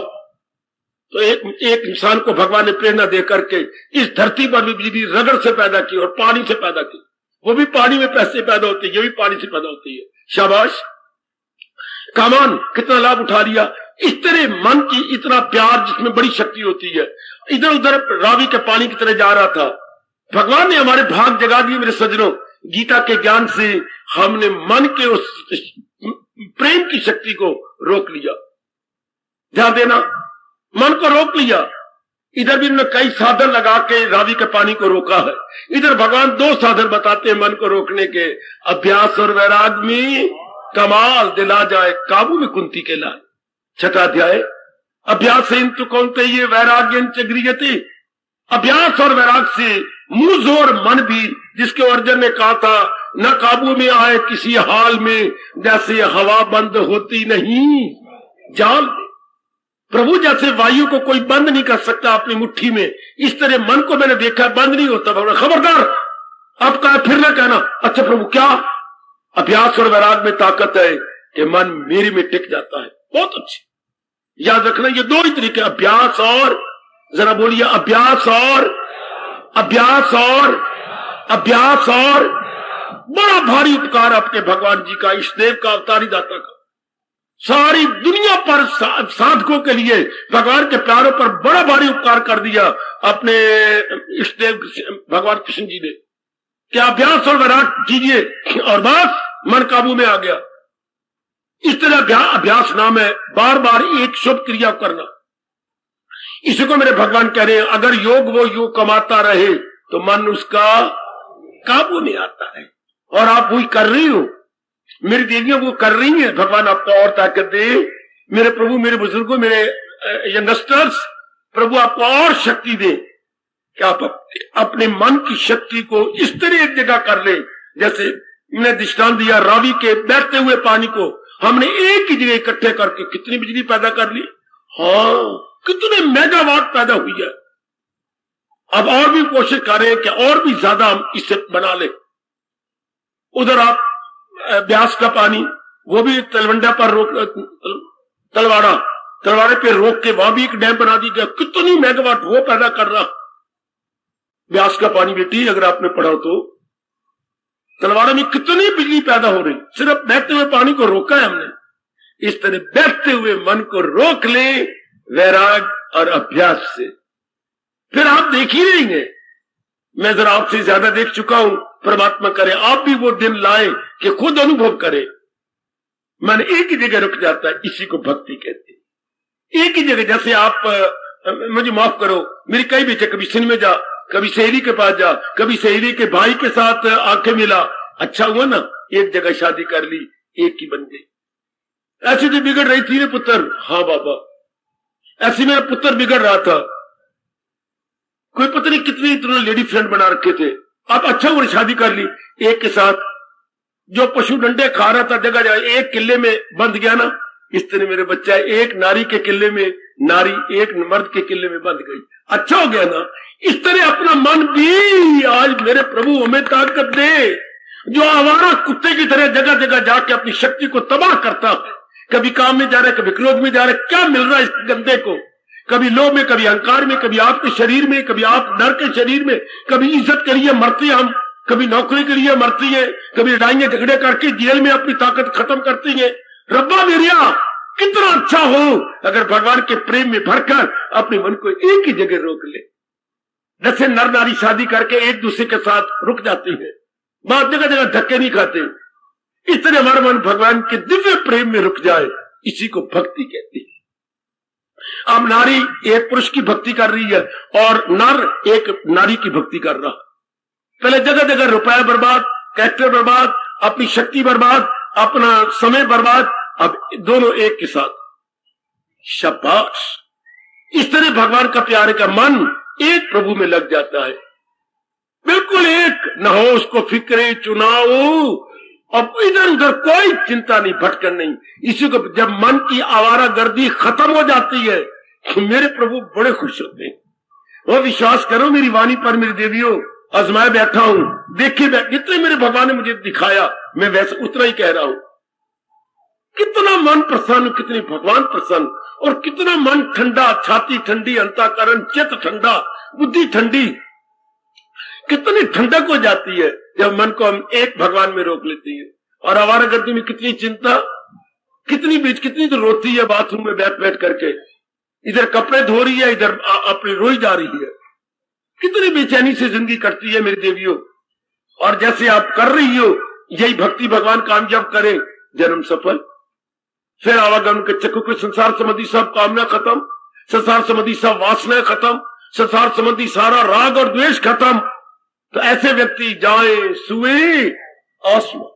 तो एक इंसान को भगवान ने प्रेरणा दे करके इस धरती पर भी बिजली रगड़ से पैदा की और पानी से पैदा की। वो भी पानी में पैसे पैदा होती है, ये भी पानी से पैदा होती है। शाबाश, कामान कितना लाभ उठा लिया। इस तरह मन की इतना प्यार जिसमें बड़ी शक्ति होती है, इधर उधर रावी के पानी की तरह जा रहा था। भगवान ने हमारे भाग जगा दिए मेरे सज्जनों। गीता के ज्ञान से हमने मन के उस प्रेम की शक्ति को रोक लिया। ध्यान देना, मन को रोक लिया। इधर भी उन्होंने कई साधन लगा के रावी के पानी को रोका है। इधर भगवान दो साधन बताते हैं मन को रोकने के, अभ्यास और वैराग में कमाल दिला जाए काबू में कुंती के लाए। छठा अध्याय, अभ्यास इंतु कौनते ये वैराग्य गृहते। अभ्यास और वैराग से मुंह जोर मन भी, जिसके अर्जुन ने कहा था न काबू में आए किसी हाल में, जैसे हवा बंद होती नहीं जाल में। प्रभु जैसे वायु को कोई बंद नहीं कर सकता अपनी मुट्ठी में, इस तरह मन को मैंने देखा बंद नहीं होता। खबरदार, अब कहा फिर ना कहना अच्छा प्रभु क्या। अभ्यास और वैराग में ताकत है कि मन मेरे में टिक जाता है। बहुत अच्छी याद रखना, ये दो ही तरीके, अभ्यास और, जरा बोलिए, अभ्यास और अभ्यास और अभ्यास और। बड़ा भारी उपकार अपने भगवान जी का, इष्टदेव का, अवतारी दाता का। सारी दुनिया पर साधकों के लिए भगवान के प्यारों पर बड़ा भारी उपकार कर दिया अपने इष्टदेव भगवान कृष्ण जी ने। क्या अभ्यास और वैराग कीजिए और बस मन काबू में आ गया। इस तरह अभ्यास नाम है बार बार एक शुभ क्रिया करना। इसी को मेरे भगवान कह रहे हैं, अगर योग वो योग कमाता रहे तो मन उसका काबू में आता है। और आप वही कर रही हो, मेरी देवियां वो कर रही हैं। भगवान आपको और ताकत दे मेरे प्रभु, मेरे बुजुर्गों, मेरे यंगस्टर्स, प्रभु आपको और शक्ति दे कि आप अपने मन की शक्ति को इस तरह एक जगह कर ले। जैसे मैंने दृष्टांत दिया, रावी के बहते हुए पानी को हमने एक ही जगह इकट्ठे करके कितनी बिजली पैदा कर ली। हाँ, कितने मेगावाट पैदा हुई है। अब और भी कोशिश करें कि और भी ज्यादा हम इसे बना ले। उधर आप ब्यास का पानी, वो भी तलवंडा पर रोक, तलवाड़े पे रोक के वहां भी एक डैम बना दी गया। कितनी मेगावाट वो पैदा कर रहा ब्यास का पानी। बेटी अगर आपने पढ़ा तो तलवाड़ा में कितनी बिजली पैदा हो रही, सिर्फ बहते हुए पानी को रोका है हमने। इस तरह बहते हुए मन को रोक ले वैराग और अभ्यास से, फिर आप देख ही रहेंगे। मैं जरा आपसे ज्यादा देख चुका हूं। परमात्मा करे आप भी वो दिन लाए कि खुद अनुभव करे। मन एक ही जगह रुक जाता है, इसी को भक्ति कहते हैं। एक ही जगह, जैसे आप मुझे माफ करो, मेरी कई बेटे कभी सिनेमा जा, कभी सहेली के पास जा, कभी सहेली के भाई के साथ आंखें मिला। अच्छा हुआ ना, एक जगह शादी कर ली, एक ही बन गई। ऐसी तो बिगड़ रही थी ना पुत्र। हाँ बाबा, ऐसे मेरा पुत्र बिगड़ रहा था। कोई पता नहीं कितनी इतने लेडी फ्रेंड बना रखे थे। अब अच्छा उन्होंने शादी कर ली एक के साथ। जो पशु डंडे खा रहा था जगह जगह एक किले में बंध गया ना, इस तरह मेरे बच्चा एक नारी के किले में नारी, एक मर्द के किले में बंध गई। अच्छा हो गया ना। इस तरह अपना मन भी आज मेरे प्रभु हमें ताकत दे, जो आवारा कुत्ते की तरह जगह जगह जाके अपनी शक्ति को तबाह करता है। कभी काम में जा रहा है, कभी क्रोध में जा रहा है। क्या मिल रहा है इस गंदे को? कभी लोभ में, कभी अहंकार में, कभी आपके शरीर में, कभी आप नर के शरीर में, कभी इज्जत के लिए मरते हम, कभी नौकरी के लिए मरती है, कभी लड़ाइयां झगड़े करके जेल में अपनी ताकत खत्म करती है। रब्बा मेरिया कितना अच्छा हो अगर भगवान के प्रेम में भरकर अपने मन को एक ही जगह रोक ले। जैसे नर नारी शादी करके एक दूसरे के साथ रुक जाती है, वहां जगह जगह धक्के नहीं खाते, इस तरह हमारा मन भगवान के दिव्य प्रेम में रुक जाए, इसी को भक्ति कहती है। अब नारी एक पुरुष की भक्ति कर रही है और नर एक नारी की भक्ति कर रहा। पहले जगह जगह रुपया बर्बाद, कैरेक्टर बर्बाद, अपनी शक्ति बर्बाद, अपना समय बर्बाद, अब दोनों एक के साथ। शाबाश, इस तरह भगवान का प्यारे का मन एक प्रभु में लग जाता है, बिल्कुल एक, न हो उसको फिक्रे चुनाव, अब इधर उधर कोई चिंता नहीं, भटकन नहीं। इसी को जब मन की आवारा गर्दी खत्म हो जाती है तो मेरे प्रभु बड़े खुश होते हैं। वो विश्वास करो मेरी वाणी पर मेरी देवियों, आजमाए बैठा हूं, देखे जितने मेरे भगवान ने मुझे दिखाया मैं वैसे उतना ही कह रहा हूं। कितना मन प्रसन्न, कितने भगवान प्रसन्न, और कितना मन ठंडा, छाती ठंडी, अंतःकरण चित्त ठंडा, बुद्धि ठंडी, कितनी ठंडक हो जाती है जब मन को हम एक भगवान में रोक लेते हैं। और आवारागर्दी में कितनी चिंता, कितनी तो रोती है बाथरूम में बैठ बैठ करके, इधर कपड़े धो रही है, इधर अपनी रोई जा रही है, कितनी बेचैनी से जिंदगी कटती है मेरी देवियों। और जैसे आप कर रही हो यही भक्ति भगवान कामयाब करे, जन्म सफल, फिर आवागमन के चक्कर को, संसार संबंधी सब कामना खत्म, संसार संबंधी सब वासना खत्म, संसार संबंधी सारा राग और द्वेष खत्म। तो ऐसे व्यक्ति जाए सुए आसमान,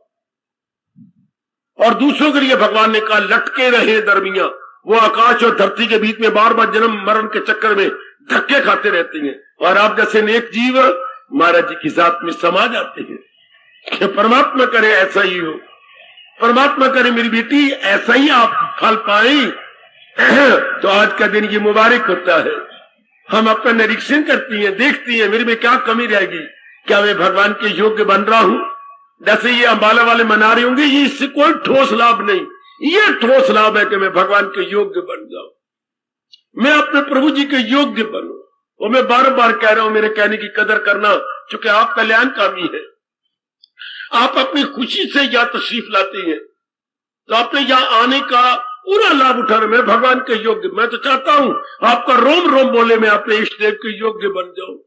और दूसरों के लिए भगवान ने कहा लटके रहे दरमिया, वो आकाश और धरती के बीच में बार बार जन्म मरण के चक्कर में धक्के खाते रहती हैं। और आप जैसे नेक जीव महाराज जी की जात में समा जाते हैं। परमात्मा करे ऐसा ही हो, परमात्मा करे मेरी बेटी ऐसा ही आप फल पाए। तो आज का दिन ये मुबारक होता है। हम अपना निरीक्षण करती हैं, देखती हैं मेरे में क्या कमी रहेगी, क्या मैं भगवान के योग्य बन रहा हूं। जैसे ये अंबाला वाले मना रहे होंगे, ये इससे कोई ठोस लाभ नहीं, ये ठोस लाभ है कि मैं भगवान के योग्य बन जाऊं, मैं अपने प्रभु जी के योग्य बनूं। और मैं बार बार कह रहा हूं, मेरे कहने की कदर करना, क्योंकि आप कल्याणकामी है। आप अपनी खुशी से या तशरीफ लाती हैं तो आपने यहाँ आने का पूरा लाभ उठाना। मैं भगवान के योग्य, मैं तो चाहता हूं आपका रोम रोम बोले मैं अपने इष्ट देव के योग्य बन जाऊं,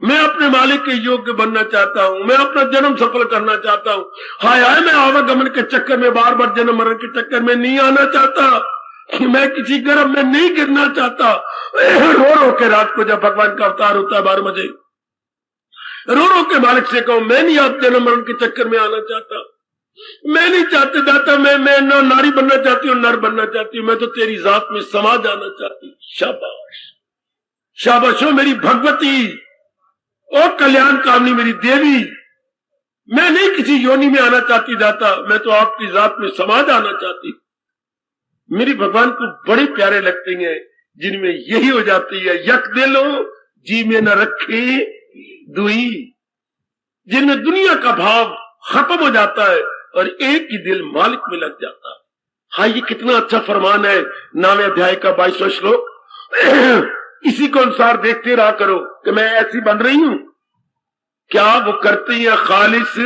मैं अपने मालिक के योग्य बनना चाहता हूं, मैं अपना जन्म सफल करना चाहता हूं। हाय हाय, मैं आवागमन के चक्कर में, बार बार जन्म मरण के चक्कर में नहीं आना चाहता, मैं किसी गर्भ में नहीं गिरना चाहता। रो रो के रात को जब भगवान का अवतार होता है 12 बजे, रो रो के मालिक से कहूं मैं नहीं आप जन्म मरण के चक्कर में आना चाहता, मैं नहीं चाहते जाता, मैं न नारी बनना चाहती हूँ नर बनना चाहती हूँ, मैं तो तेरी जात में समा जाना चाहती हूँ। शाबाश शाबाश हो मेरी भगवती और कल्याण कामनी मेरी देवी, मैं नहीं किसी योनि में आना चाहती जाता, मैं तो आपकी जात में समा जाना चाहती। मेरी भगवान को बड़े प्यारे लगते हैं जिनमें यही हो जाती है, यक दे लो जी में न रखे दुई, जिनमें दुनिया का भाव खत्म हो जाता है और एक ही दिल मालिक में लग जाता है। हाँ, ये कितना अच्छा फरमान है 9वें अध्याय का 22वां श्लोक। इसी को अनुसार देखते रहा करो कि मैं ऐसी बन रही हूं क्या। वो करती है खालिस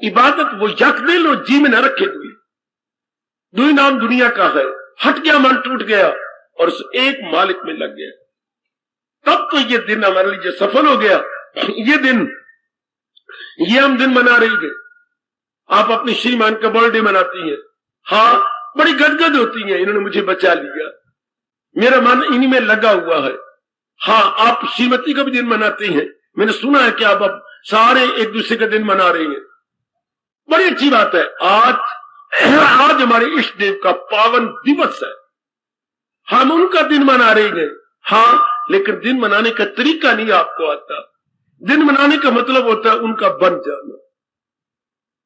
इबादत, वो यक दे लो जी में न रखे दुई, दुई नाम दुनिया का है। हट गया, मन टूट गया और उस एक मालिक में लग गया, तब तो ये दिन हमारे लिए सफल हो गया। ये हम दिन मना रही है। आप अपनी श्रीमान का बर्थडे मनाती हैं, हाँ बड़ी गदगद होती हैं, इन्होंने मुझे बचा लिया, मेरा मन इन्हीं में लगा हुआ है। हाँ, आप श्रीमती का भी दिन मनाते हैं, मैंने सुना है कि आप अब सारे एक दूसरे का दिन मना रहे हैं, बड़ी अच्छी बात है। आज हमारे इष्ट देव का पावन दिवस है, हम उनका दिन मना रहे हैं। हाँ, लेकिन दिन मनाने का तरीका नहीं आपको आता। दिन मनाने का मतलब होता है उनका बन जाना।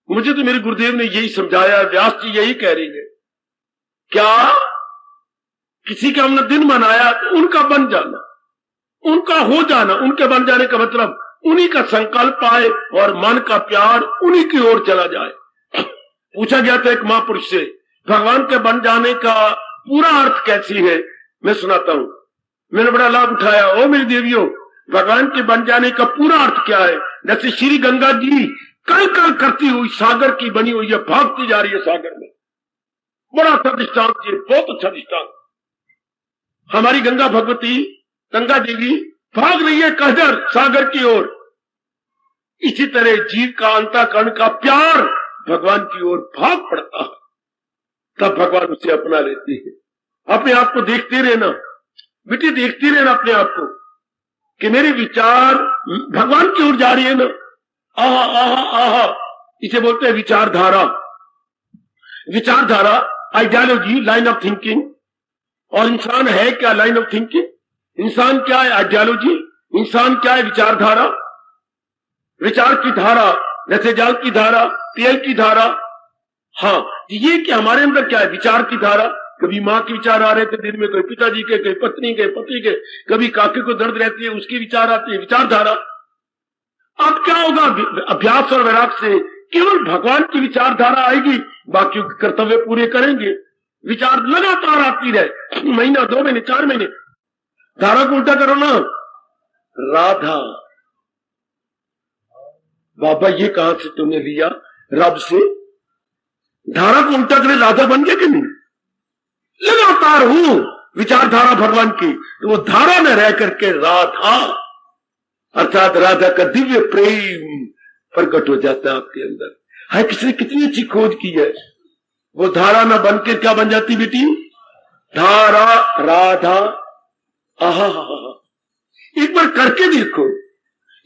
मुझे तो मेरे गुरुदेव ने यही समझाया, व्यास जी यही कह रही है, क्या किसी का हमने दिन मनाया तो उनका बन जाना, उनका हो जाना। उनके बन जाने का मतलब उन्हीं का संकल्प आए और मन का प्यार उन्हीं की ओर चला जाए। पूछा गया था एक महापुरुष से, भगवान के बन जाने का पूरा अर्थ कैसी है। मैं सुनाता हूं, मैंने बड़ा लाभ उठाया। ओ मेरी देवियों, भगवान के बन जाने का पूरा अर्थ क्या है? जैसे श्री गंगा जी कल कल करती हुई सागर की बनी हुई है, भागती जा रही है सागर में। बड़ा अच्छा दृष्टांत है, बहुत अच्छा दृष्टांत। हमारी गंगा भगवती, गंगा देवी भाग रही है कहकर सागर की ओर। इसी तरह जीव का अंतःकरण का प्यार भगवान की ओर भाग पड़ता है, तब भगवान उसे अपना लेती है। अपने आप को देखते रहना बेटी, देखती रहना अपने आप को कि मेरे विचार भगवान की ओर जा रही है ना। आहा आहा आहा, इसे बोलते हैं विचारधारा। विचारधारा आइडियोलॉजी, लाइन ऑफ थिंकिंग। और इंसान है क्या? Line of thinking. इंसान क्या है? आइडियोलॉजी। इंसान क्या है? विचारधारा। विचार की धारा, जैसे जल की धारा, तेल की धारा। हाँ, ये क्या हमारे अंदर क्या है? विचार की धारा। कभी माँ के विचार आ रहे थे दिन में, कभी पिताजी के, कभी पत्नी के, पति के, कभी काके को दर्द रहती है उसके विचार आते हैं, विचारधारा। अब क्या होगा? अभ्यास और वैराग से केवल भगवान की विचारधारा आएगी, बाकियों के कर्तव्य पूरे करेंगे। विचार लगातार आती रहे, महीना, 2 महीने, 4 महीने। धारा को उल्टा करो ना, राधा। बाबा ये कहां से तुमने लिया? रब से। धारा को उल्टा करे राधा बन गया कि नहीं? लगातार हूं विचारधारा भगवान की, तो वो धारा में रह करके राधा अर्थात राधा का दिव्य प्रेम प्रकट हो जाता है आपके अंदर। है किसने कितनी अच्छी खोज की है। वो धारा ना बन के क्या बन जाती बेटी? धारा, राधा। आहा, एक बार करके देखो,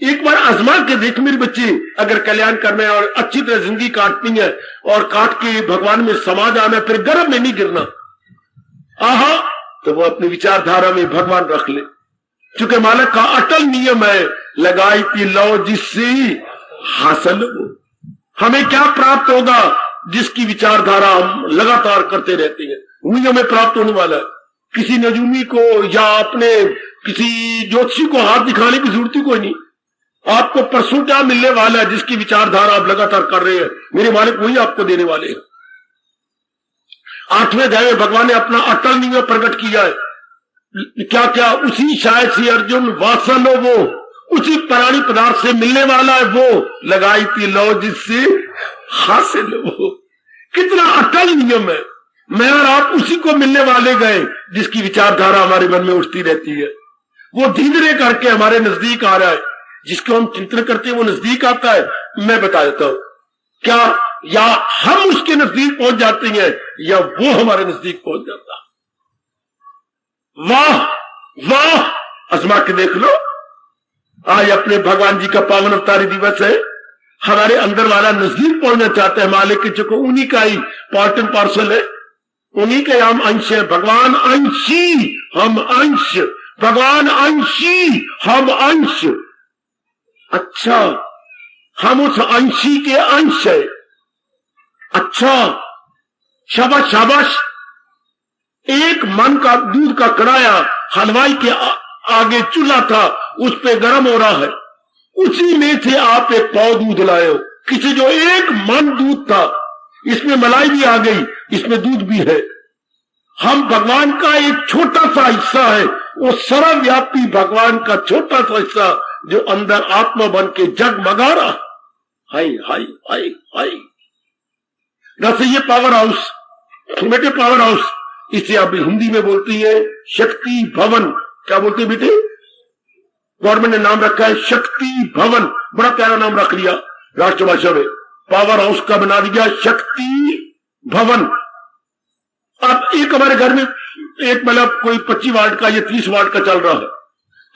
एक बार आजमा के देख मेरे बच्चे। अगर कल्याण करना है और अच्छी तरह जिंदगी काटनी है और काट के भगवान में समा जाना है, फिर गर्भ में नहीं गिरना। आहा, तो वो अपनी विचारधारा में भगवान रख ले। क्योंकि मालिक का अटल नियम है, लगाई थी लो जिससे हासिल हो। हमें क्या प्राप्त होगा? जिसकी विचारधारा हम लगातार करते रहते हैं, वही हमें प्राप्त होने वाला है। किसी नजूमी को या अपने किसी ज्योतिषी को हाथ दिखाने की जरूरत ही कोई नहीं। आपको परसों क्या मिलने वाला है? जिसकी विचारधारा आप लगातार कर रहे हैं, मेरे मालिक वही आपको देने वाले हैं। 8वें अध्याय में भगवान ने अपना अटल नियम प्रकट किया है। क्या क्या? उसी शायद से अर्जुन वासन हो, वो उसी प्राणी पदार्थ से मिलने वाला है, वो लगाई थी लो जिससे हासिल हो। कितना अटल नियम है। मैं और आप उसी को मिलने वाले गए जिसकी विचारधारा हमारे मन में उठती रहती है। वो धीरे धीरे करके हमारे नजदीक आ रहा है। जिसको हम चिंतन करते हैं वो नजदीक आता है। मैं बता देता हूं, क्या या हम उसके नजदीक पहुंच जाते हैं या वो हमारे नजदीक पहुंच जाता है। वाह वाह, आजमा के देख लो। आज अपने भगवान जी का पावन अवतारी दिवस है। हमारे अंदर वाला नजदीक पहुंचना चाहते हैं मालिक के, चुको उन्हीं का ही पार्ट एंड पार्सल है, उन्हीं के हम अंश है। भगवान अंशी, हम अंश। भगवान अंशी, हम अंश। अच्छा, हम उस अंशी के अंश है। अच्छा, शाबाश शाबाश। एक मन का दूध का कड़ाया हलवाई के आगे चूल्हा था, उस पे गर्म हो रहा है, उसी में से आप एक पाव दूध लाए हो। किसी जो एक मन दूध था, इसमें मलाई भी आ गई, इसमें दूध भी है। हम भगवान का एक छोटा सा हिस्सा है, वो सर्वव्यापी भगवान का छोटा सा हिस्सा जो अंदर आत्मा बन के जगमगा रहा। हाय हाय हाय हाय। जैसे ये पावर हाउस, बेटे पावर हाउस, इसे आप हिंदी में बोलती है शक्ति भवन। क्या बोलते हैं बेटे? गवर्नमेंट ने नाम रखा है शक्ति भवन। बड़ा प्यारा नाम रख लिया राष्ट्रभाषा में। पावर हाउस का बना दिया शक्ति भवन। अब एक हमारे घर में एक मतलब कोई 25 वाट का या 30 वाट का चल रहा है,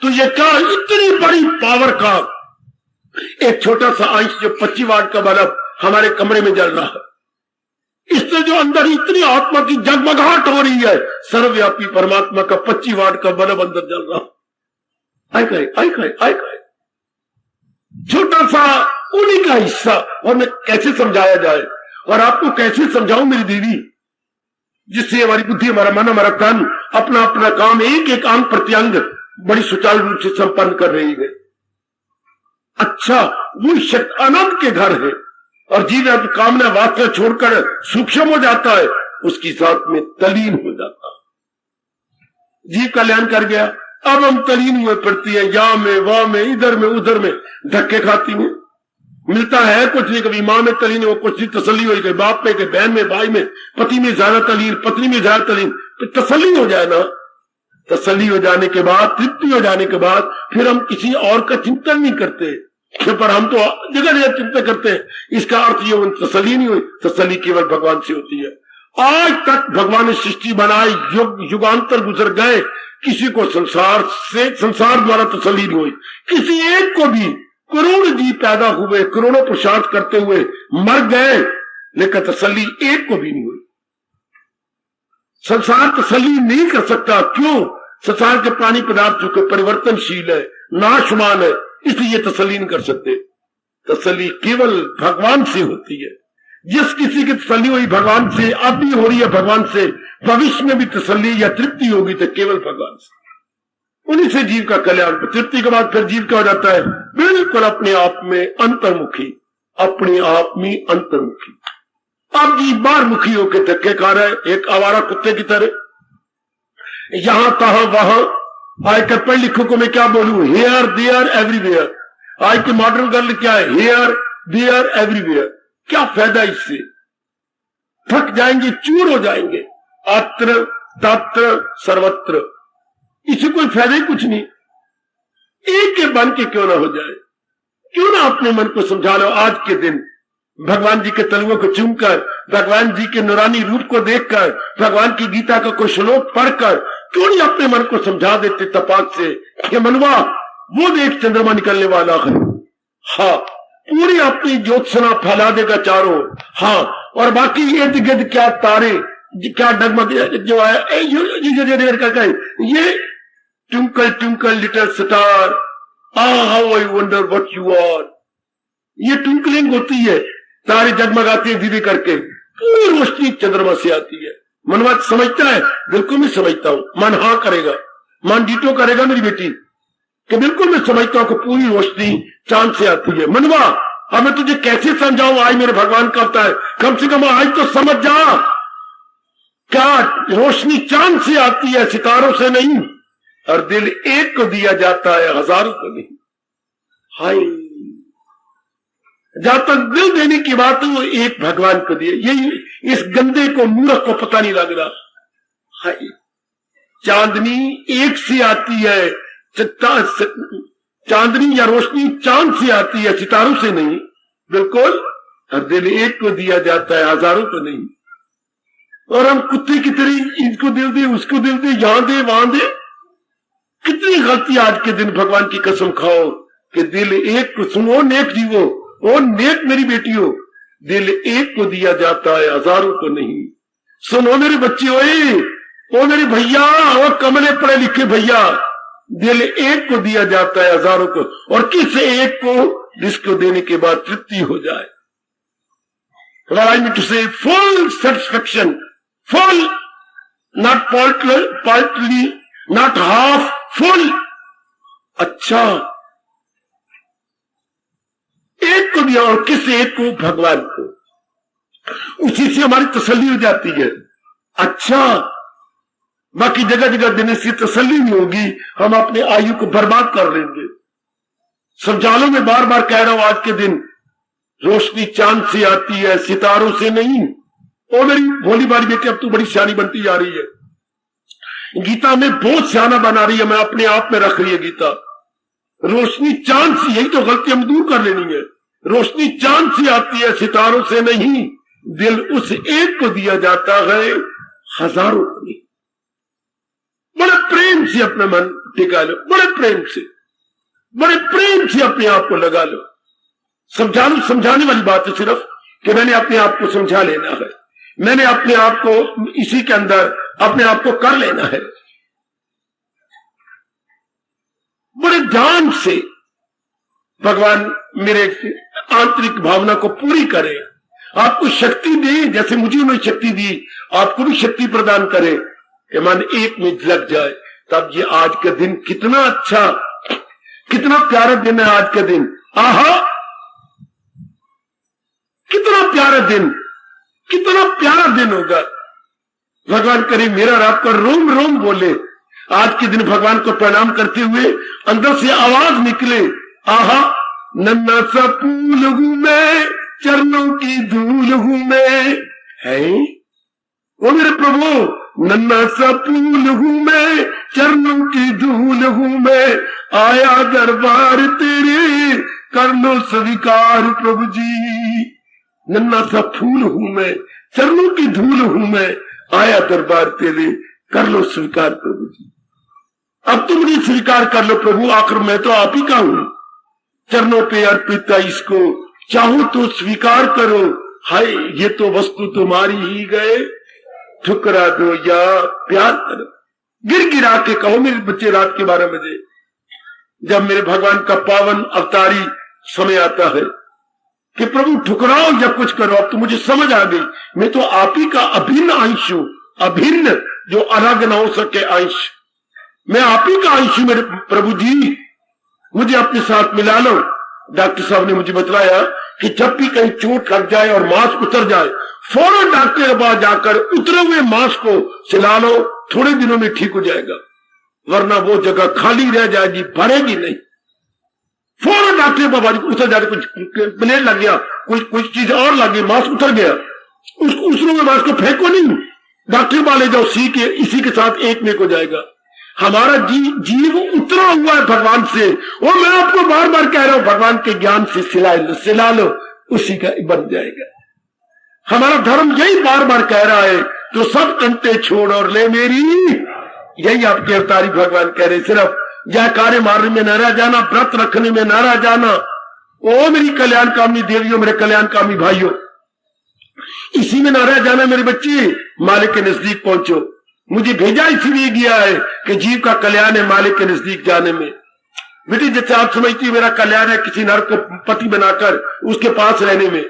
तो ये क्या इतनी बड़ी पावर का एक छोटा सा अंश जो 25 वाट का बल्ब हमारे कमरे में जल रहा है, इससे जो अंदर इतनी आत्मा की जगमगाहट हो रही है, सर्वव्यापी परमात्मा का 25 वाट का बल्ब अंदर जल रहा। आई खाए छोटा सा उन्हीं का हिस्सा। और मैं कैसे समझाया जाए और आपको कैसे समझाऊं मेरी देवी, जिससे हमारी बुद्धि, हमारा मन, हमारा तन अपना अपना काम एक एक अंग प्रत्यंग बड़ी सुचारू रूप से संपन्न कर रही है। अच्छा, वो शक्ति अनंत के घर है और जीव कामना वासना छोड़कर सूक्ष्म हो जाता है, उसकी साथ में तलीन हो जाता है। जीव कल्याण कर गया, अब हम तलीन हुए पड़ती है, या में वाह में, इधर में उधर में, धक्के खाती हैं। मिलता है कुछ नहीं, कभी माँ में तलीन हो, कुछ नहीं तसल्ली हो, कभी बाप में, कभी बहन में, भाई में, पति में ज्यादा तलीन, पत्नी में ज्यादा तलीन, तो तसल्ली हो जाए ना। तसल्ली हो जाने के बाद, तृप्ति हो जाने के बाद फिर हम किसी और का चिंतन नहीं करते, पर हम तो जगह जगह चिंता करते हैं। इसका अर्थ ये तसल्ली नहीं हुई, तसल्ली केवल भगवान से होती है। आज तक भगवान ने सृष्टि बनाई, युग युगांतर गुजर गए, किसी को संसार द्वारा तसल्ली नहीं हुई। किसी एक को भी, करोड़ जी पैदा हुए, करोड़ों पुरुषार्थ करते हुए मर गए, लेकिन तसल्ली एक को भी नहीं हुई। संसार तसल्ली नहीं कर सकता। क्यों? संसार के प्राणी पदार्थ जो कि परिवर्तनशील है, नाशवान है, इसलिए तसल्ली नहीं कर सकते। तसल्ली केवल भगवान से होती है। जिस किसी की तसल्ली हुई भगवान से, अब भी हो रही है भगवान से, भविष्य में भी तसल्ली या तृप्ति होगी तो केवल भगवान से। उन्हीं से जीव का कल्याण। तृप्ति के बाद फिर जीव क्या हो जाता है? बिल्कुल अपने आप में अंतर्मुखी, अपने आप में अंतर्मुखी। अब जीव बाहरमुखी होकर धक्के खा रहा है, एक आवारा कुत्ते की तरह, यहां तहां वहां। आज के पढ़ लिखो को मैं क्या बोलूं? Here there everywhere. आज के मॉडर्न गर्ल क्या है? Here there everywhere. क्या फायदा इससे? थक जाएंगे, चूर हो जाएंगे, अत्र तत्र सर्वत्र। इसे कोई फायदा ही कुछ नहीं। एक के बन के क्यों ना हो जाए? क्यों ना अपने मन को समझा लो। आज के दिन भगवान जी के तलवों को चूमकर, भगवान जी के नूरानी रूप को देखकर, भगवान की गीता का कोई श्लोक पढ़कर क्यों नहीं अपने मन को समझा देते तपाक से कि मनवा वो देख चंद्रमा निकलने वाला है। हाँ, पूरी अपनी ज्योत्सना फैला देगा चारों। हाँ, और बाकी इर्द गिर्द क्या तारे, क्या डगमग जो है, ये twinkle twinkle little star, how I wonder what you are. ये ट्विंकलिंग होती है, तारे जगमगाते हैं धीरे करके, पूरी रोशनी चंद्रमा से आती है। मनवा समझता है? बिल्कुल मैं समझता हूं। मन हाँ करेगा, मन डीटो करेगा मेरी बेटी कि बिल्कुल मैं समझता हूं कि पूरी रोशनी चांद से आती है। मनवा अब मैं तुझे कैसे समझाऊं? आज मेरे भगवान का अवतार है, कम से कम आज तो समझ जा, क्या रोशनी चांद से आती है, सितारों से नहीं। और दिल एक को दिया जाता है, हजारों को नहीं। हाय, जहां तक दिल देने की बात है वो एक भगवान को दिए। यही इस गंदे को, मूर्ख को पता नहीं लग रहा। हाय, चांदनी एक से आती है, चांदनी या रोशनी चांद से आती है, सितारों से नहीं। बिल्कुल। और दिल एक को दिया जाता है, हजारों को नहीं। और हम कुत्ते की तरह इसको दिल दे, उसको दिल दे, यहां दे वहां दे। कितनी गलती आज के दिन, भगवान की कसम खाओ कि दिल एक को सुनो, नेक जीवो, ओ नेक मेरी बेटी हो, दिल एक को दिया जाता है, हजारों को नहीं। सुनो मेरे बच्चे, ओए ओ मेरे भैया, ओ कमले पढ़े लिखे भैया, दिल एक को दिया जाता है, हजारों को। और किस एक को? जिसको देने के बाद तृप्ति हो जाए। आई मीन टू से full satisfaction, full, not partly, not half, full. अच्छा, एक को दिया, और किस एक को? भगवान को। उसी से हमारी तसल्ली हो जाती है। अच्छा, बाकी जगह जगह देने से तसल्ली नहीं होगी, हम अपने आयु को बर्बाद कर लेंगे। समझा लो, मैं बार बार कह रहा हूं, आज के दिन रोशनी चांद से आती है, सितारों से नहीं। ओ मेरी भोली बारी बेटी, अब तू बड़ी सियानी बनती जा रही है, गीता में बहुत सियाना बना रही है, मैं अपने आप में रख रही है गीता। रोशनी चांद से, यही तो गलती हम दूर कर लेनी है। रोशनी चांद से आती है, सितारों से नहीं। दिल उस एक को दिया जाता है, हजारों को नहीं। बड़े प्रेम से अपना मन टिका लो, बड़े प्रेम से, बड़े प्रेम से अपने आप को लगा लो। समझाने वाली बात है सिर्फ कि मैंने अपने आप को समझा लेना है, मैंने अपने आप को इसी के अंदर अपने आप को कर लेना है। बड़े ध्यान से भगवान मेरे आंतरिक भावना को पूरी करे, आपको शक्ति दे, जैसे मुझे उन्होंने शक्ति दी, आपको भी शक्ति प्रदान करे कि मन एक में लग जाए। तब ये आज का दिन कितना अच्छा, कितना प्यारा दिन है आज का दिन। आहा, कितना प्यारा दिन, कितना प्यारा दिन होगा। भगवान करे मेरा और आपका रोम रोम बोले, आज के दिन भगवान को प्रणाम करते हुए अंदर से आवाज निकले, आहा नन्ना सा फूल हूं मैं, चरणों की धूल हूं मैं। है ओ मेरे प्रभु, नन्ना सा फूल हूं मैं, चरणों की धूल हूं मैं, आया दरबार तेरे कर लो स्वीकार प्रभु जी। नन्ना सा फूल हूं मैं, चरणों की धूल हूं मैं, आया दरबार तेरे कर लो स्वीकार प्रभु जी। अब तुम मुझे स्वीकार कर लो प्रभु, आखिर मैं तो आप ही का हूं। चरणों पे अर्पित इसको चाहो तो स्वीकार करो। हाय ये तो वस्तु तुम्हारी ही गए, ठुकरा दो या प्यार करो। गिर गिरा के कहो मेरे बच्चे रात के 12 बजे, जब मेरे भगवान का पावन अवतारी समय आता है कि प्रभु ठुकराओ या कुछ करो। अब तो मुझे समझ आ गई, मैं तो आप ही का अभिन्न अंश हूं, अभिन्न जो अलग न हो सके अंश। मैं आप ही का अंश हूं मेरे प्रभु जी, मुझे अपने साथ मिला लो। डॉक्टर साहब ने मुझे बतलाया कि जब भी कहीं चोट लग जाए और मांस उतर जाए, फौरन डॉक्टर के पास जाकर उतरे हुए मांस को सिला लो, थोड़े दिनों में ठीक हो जाएगा, वरना वो जगह खाली रह जाएगी, भरेगी नहीं। फौरन डॉक्टर के पास उतर जाए, कुछ प्लेट लग गया, कुछ चीज और लग गई, मांस उतर गया, उतरे हुए मांस को फेंको नहीं, डॉक्टर के पास ले जाओ, इसी के साथ एक में हो जाएगा। हमारा जीव उतरा हुआ है भगवान से, और मैं आपको बार बार कह रहा हूं भगवान के ज्ञान से सिला लो, उसी का बन जाएगा। हमारा धर्म यही बार बार कह रहा है, तो सब कंटे छोड़ और ले मेरी, यही आपके अवतारी भगवान कह रहे। सिर्फ जयकारे मारने में न रह जाना, व्रत रखने में न रह जाना। ओ मेरी कल्याणकामी देवियों, मेरे कल्याणकामी भाइयों, इसी में न रह जाना मेरे बच्चे, मालिक के नजदीक पहुंचो। मुझे भेजा इसलिए गया है कि जीव का कल्याण है मालिक के नजदीक जाने में। बेटी जैसे आप समझती है मेरा कल्याण है किसी नर को पति बनाकर उसके पास रहने में,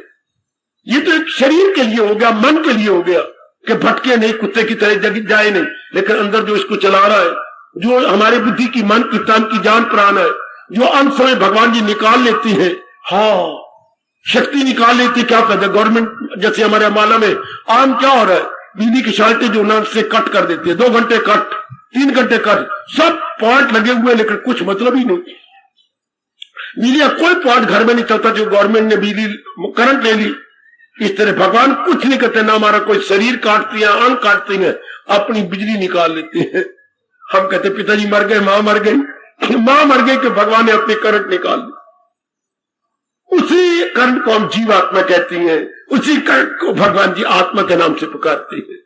ये तो एक शरीर के लिए हो गया, मन के लिए हो गया कि भटके नहीं, कुत्ते की तरह जग जाए नहीं, लेकिन अंदर जो इसको चला रहा है, जो हमारे बुद्धि की, मन की, तन की जान प्राण है, जो अंत समय भगवान जी निकाल लेती है, हाँ शक्ति निकाल लेती। क्या कहते हैं गवर्नमेंट, जैसे हमारे अम्बाला में आम क्या हो रहा है, बिजली की शॉर्टेज जो से कट कर देती है, 2 घंटे कट, 3 घंटे कट, सब पॉइंट लगे हुए लेकिन कुछ मतलब ही नहीं। बिजली का कोई पॉइंट घर में नहीं चलता, जो गवर्नमेंट ने बिजली करंट ले ली। इस तरह भगवान कुछ नहीं करते, ना हमारा कोई शरीर काटती है, अंग काटती है, अपनी बिजली निकाल लेते हैं। हम कहते पिताजी मर गए, मां मर गई, मां मर गई कि भगवान ने अपने करंट निकाल ली। उसी करंट को हम जीवात्मा कहती हैं, उसी करंट को भगवान जी आत्मा के नाम से पुकारते हैं,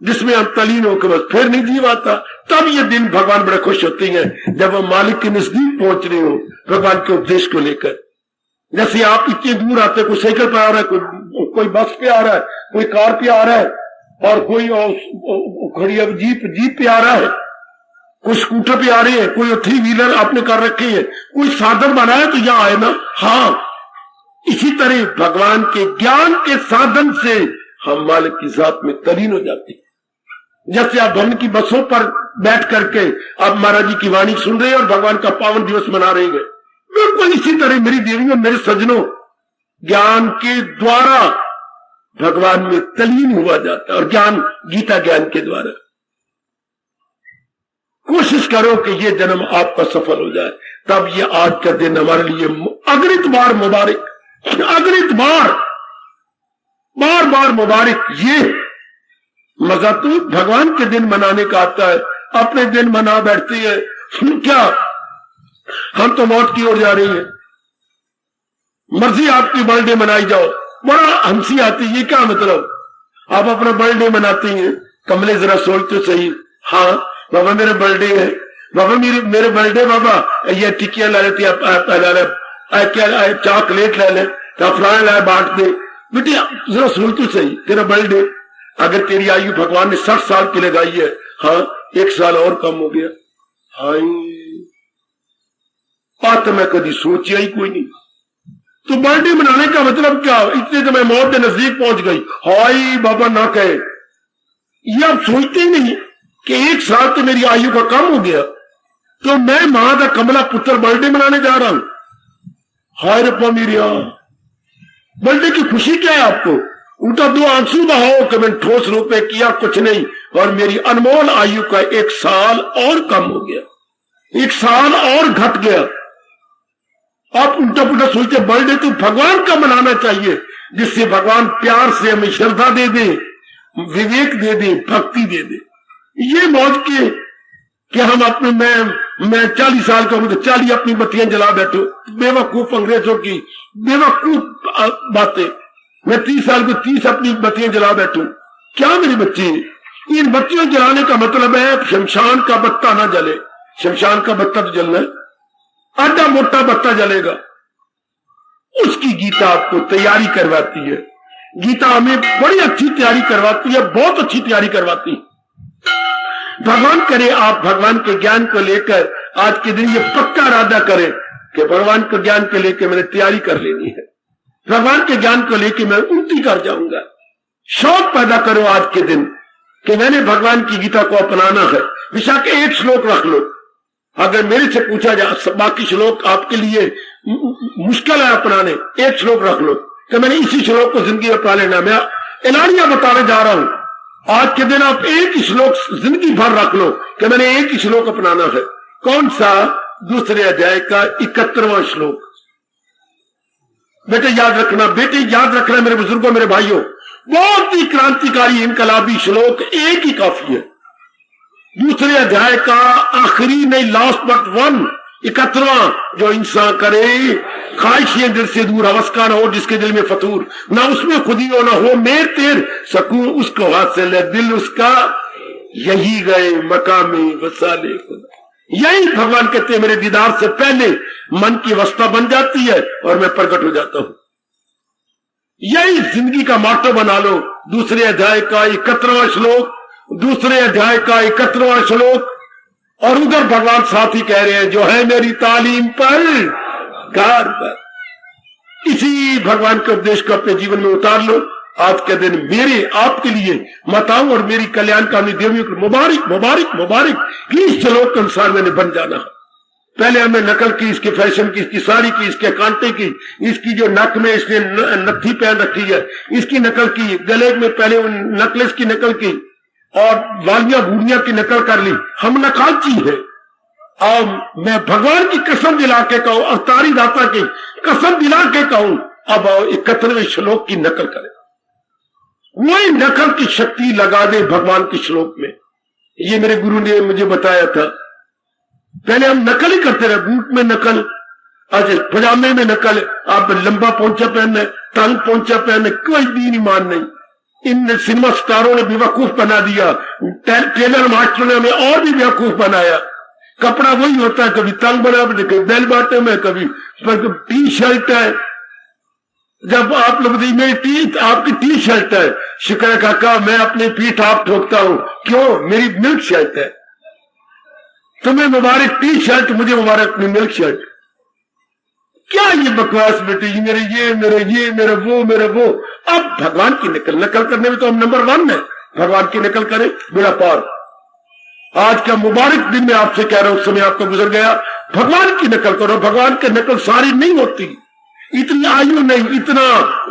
जिसमें हम तलीन होकर बस फिर नहीं जीव आता। तब ये दिन भगवान बड़े खुश होते हैं जब हम मालिक के नजदीक पहुंच रहे हो भगवान के उपदेश को लेकर। जैसे आप इतने दूर आते, कोई साइकिल पे आ रहा है, कोई बस पे आ रहा है, कोई कार पे आ रहा है, और कोई खड़ी जीप पे आ रहा है, कोई स्कूटर पे आ रही है, कोई 3 व्हीलर आपने कर रखी है, कोई साधन बनाया तो यहां आए ना। हाँ, इसी तरह भगवान के ज्ञान के साधन से हम मालिक की जात में तलीन हो जाते हैं। जैसे आप भवन की बसों पर बैठ करके आप महाराज जी की वाणी सुन रहे हैं और भगवान का पावन दिवस मना रहे हैं, बिल्कुल इसी तरह मेरी देवियों, मेरे सज्जनों, ज्ञान के द्वारा भगवान में तलीन हुआ जाता है, और ज्ञान गीता ज्ञान के द्वारा। कोशिश करो कि ये जन्म आपका सफल हो जाए, तब ये आज का दिन हमारे लिए अगणित बार मुबारक, अगणित बार मुबारक। ये मजा तो भगवान के दिन मनाने का आता है, अपने दिन मना बैठती है। क्या हम तो मौत की ओर जा रही है, मर्जी आपकी बर्थडे मनाई जाओ, बड़ा हंसी आती है। ये क्या मतलब, आप अपना बर्थडे मनाती हैं, कमले जरा सोच तो सही। हाँ बाबा मेरा बर्थडे है, बाबा मेरे बर्थडे, बाबा ये टिकिया ला लेती, क्या चॉकलेट ले ले, फलाना लाए बांट दे। बेटी जरा सुन तो सही, तेरा बर्थडे, अगर तेरी आयु भगवान ने 60 साल की लगाई है, हाँ 1 साल और कम हो गया। हाय बात मैं कभी सोचिया ही कोई नहीं। तो बर्थडे मनाने का मतलब क्या, इतने तो मैं मौत के नजदीक पहुंच गई, हाय बाबा ना कहे। ये आप सोचते ही नहीं कि 1 साल तो मेरी आयु का कम हो गया, तो मैं मां का कमला पुत्र बर्थडे मनाने जा रहा हूं। हाय रब्बा मेरी, बर्थडे की खुशी क्या है आपको? उल्टा 2 आंसू बहाओ कि मैंने ठोस रूप में किया कुछ नहीं, और मेरी अनमोल आयु का 1 साल और कम हो गया, 1 साल और घट गया। आप उल्टा पुल्टा सोचते बर्थडे तो भगवान का मनाना चाहिए, जिससे भगवान प्यार से हमें श्रद्धा दे दे, विवेक दे दे, भक्ति दे दे। ये मौज के कि हम अपने मैं 40 साल का हूं तो 40 अपनी बत्तियां जला बैठो, बेवकूफ अंग्रेजों की बेवकूफ बातें। मैं 30 साल को 30 अपनी बत्तियां जला बैठूं, क्या मेरी बच्ची? इन बत्तियों जलाने का मतलब है शमशान का बत्ता ना जले। शमशान का बत्ता तो जलना है, आधा मोटा बत्ता जलेगा। उसकी गीता आपको तैयारी करवाती है। गीता हमें बड़ी अच्छी तैयारी करवाती है, बहुत अच्छी तैयारी करवाती है। भगवान करे आप भगवान के ज्ञान को लेकर आज के दिन ये पक्का इरादा करें कि भगवान के ज्ञान को लेकर मैंने तैयारी कर लेनी है, भगवान के ज्ञान को लेकर मैं उन्नति कर जाऊंगा। शौक पैदा करो आज के दिन कि मैंने भगवान की गीता को अपनाना है। विशाख 1 श्लोक रख लो। अगर मेरे से पूछा जाए बाकी श्लोक आपके लिए मुश्किल है अपनाने, 1 श्लोक रख लो कि मैंने इसी श्लोक को जिंदगी में अपना लेना। मैं एलानिया बताने जा रहा हूं, आज के दिन आप 1 श्लोक जिंदगी भर रख लो कि मैंने 1 श्लोक अपनाना है। कौन सा? 2 अध्याय का 71वां श्लोक। बेटे याद रखना, बेटे याद रखना, मेरे बुजुर्गों, मेरे भाइयों, बहुत ही क्रांतिकारी इनकलाबी श्लोक, एक ही काफी है। 2 अध्याय का आखिरी नहीं, लास्ट बट 1, 71वां। जो इंसान करे ख्वाहिशें दिल से दूर, हवस का ना हो जिसके दिल में फतूर, ना उसमें खुदी हो ना हो मेर तेर, सकून उसको हासिल है दिल उसका, यही गए मकामे वसाले खुदा। यही भगवान कहते हैं मेरे दीदार से पहले मन की अवस्था बन जाती है और मैं प्रकट हो जाता हूं। यही जिंदगी का मार्टो बना लो। 2 अध्याय का 71वां श्लोक, 2 अध्याय का 71वां श्लोक। और उधर भगवान साथ ही कह रहे हैं जो है मेरी तालीम पर कार पर। इसी भगवान के उपदेश को अपने जीवन में उतार लो। आज के दिन मेरे आपके लिए माताओं और मेरी कल्याणकामी देवियों को मुबारक मुबारक मुबारक। इस श्लोक के अनुसार मैंने बन जाना। पहले हमने नकल की, इसके फैशन की, इसकी साड़ी की, इसके कांटे की, इसकी जो नक में इसने नत्थी पहन रखी है इसकी नकल की, गले में पहले नेकलेस की नकल की और वालियां बूढ़ियां की नकल कर ली। हम नकालची है। अब मैं भगवान की कसम दिला के कहूं, अवतारी दाता की कसम दिला के कहूं, अब 71वें श्लोक की नकल करें। वही नकल की शक्ति लगा दे भगवान के श्लोक में। ये मेरे गुरु ने मुझे बताया था। पहले हम नकल ही करते रहे, बूट में नकल, अच्छा पजामे में नकल, आप लंबा पोंचा पहनना, तंग पोंचा पहनना, कोई दीन ईमान नहीं। इन सिनेमा स्टारों ने बेवकूफ बना दिया, टेलर मास्टरों ने हमें और भी बेवकूफ बनाया। कपड़ा वही होता है, कभी तंग बना, कभी बेल बाटे में, कभी टी शर्ट है। जब आप लोग मेरी आपकी टी शर्ट है, शुक्र है काका मैं अपनी पीठ आप ठोकता हूं, क्यों? मेरी मिल्क शर्ट है। तुम्हें मुबारक टी शर्ट, मुझे मुबारक अपनी मिल्क शर्ट। क्या ये बकवास बेटे, मेरे वो। अब भगवान की नकल करने में तो हम नंबर 1 है। भगवान की नकल करें, बेड़ा पार। आज का मुबारक दिन मैं आपसे कह रहा हूं, समय आपका गुजर गया। भगवान की नकल करो। भगवान की नकल सारी नहीं होती, इतनी आयु नहीं, इतना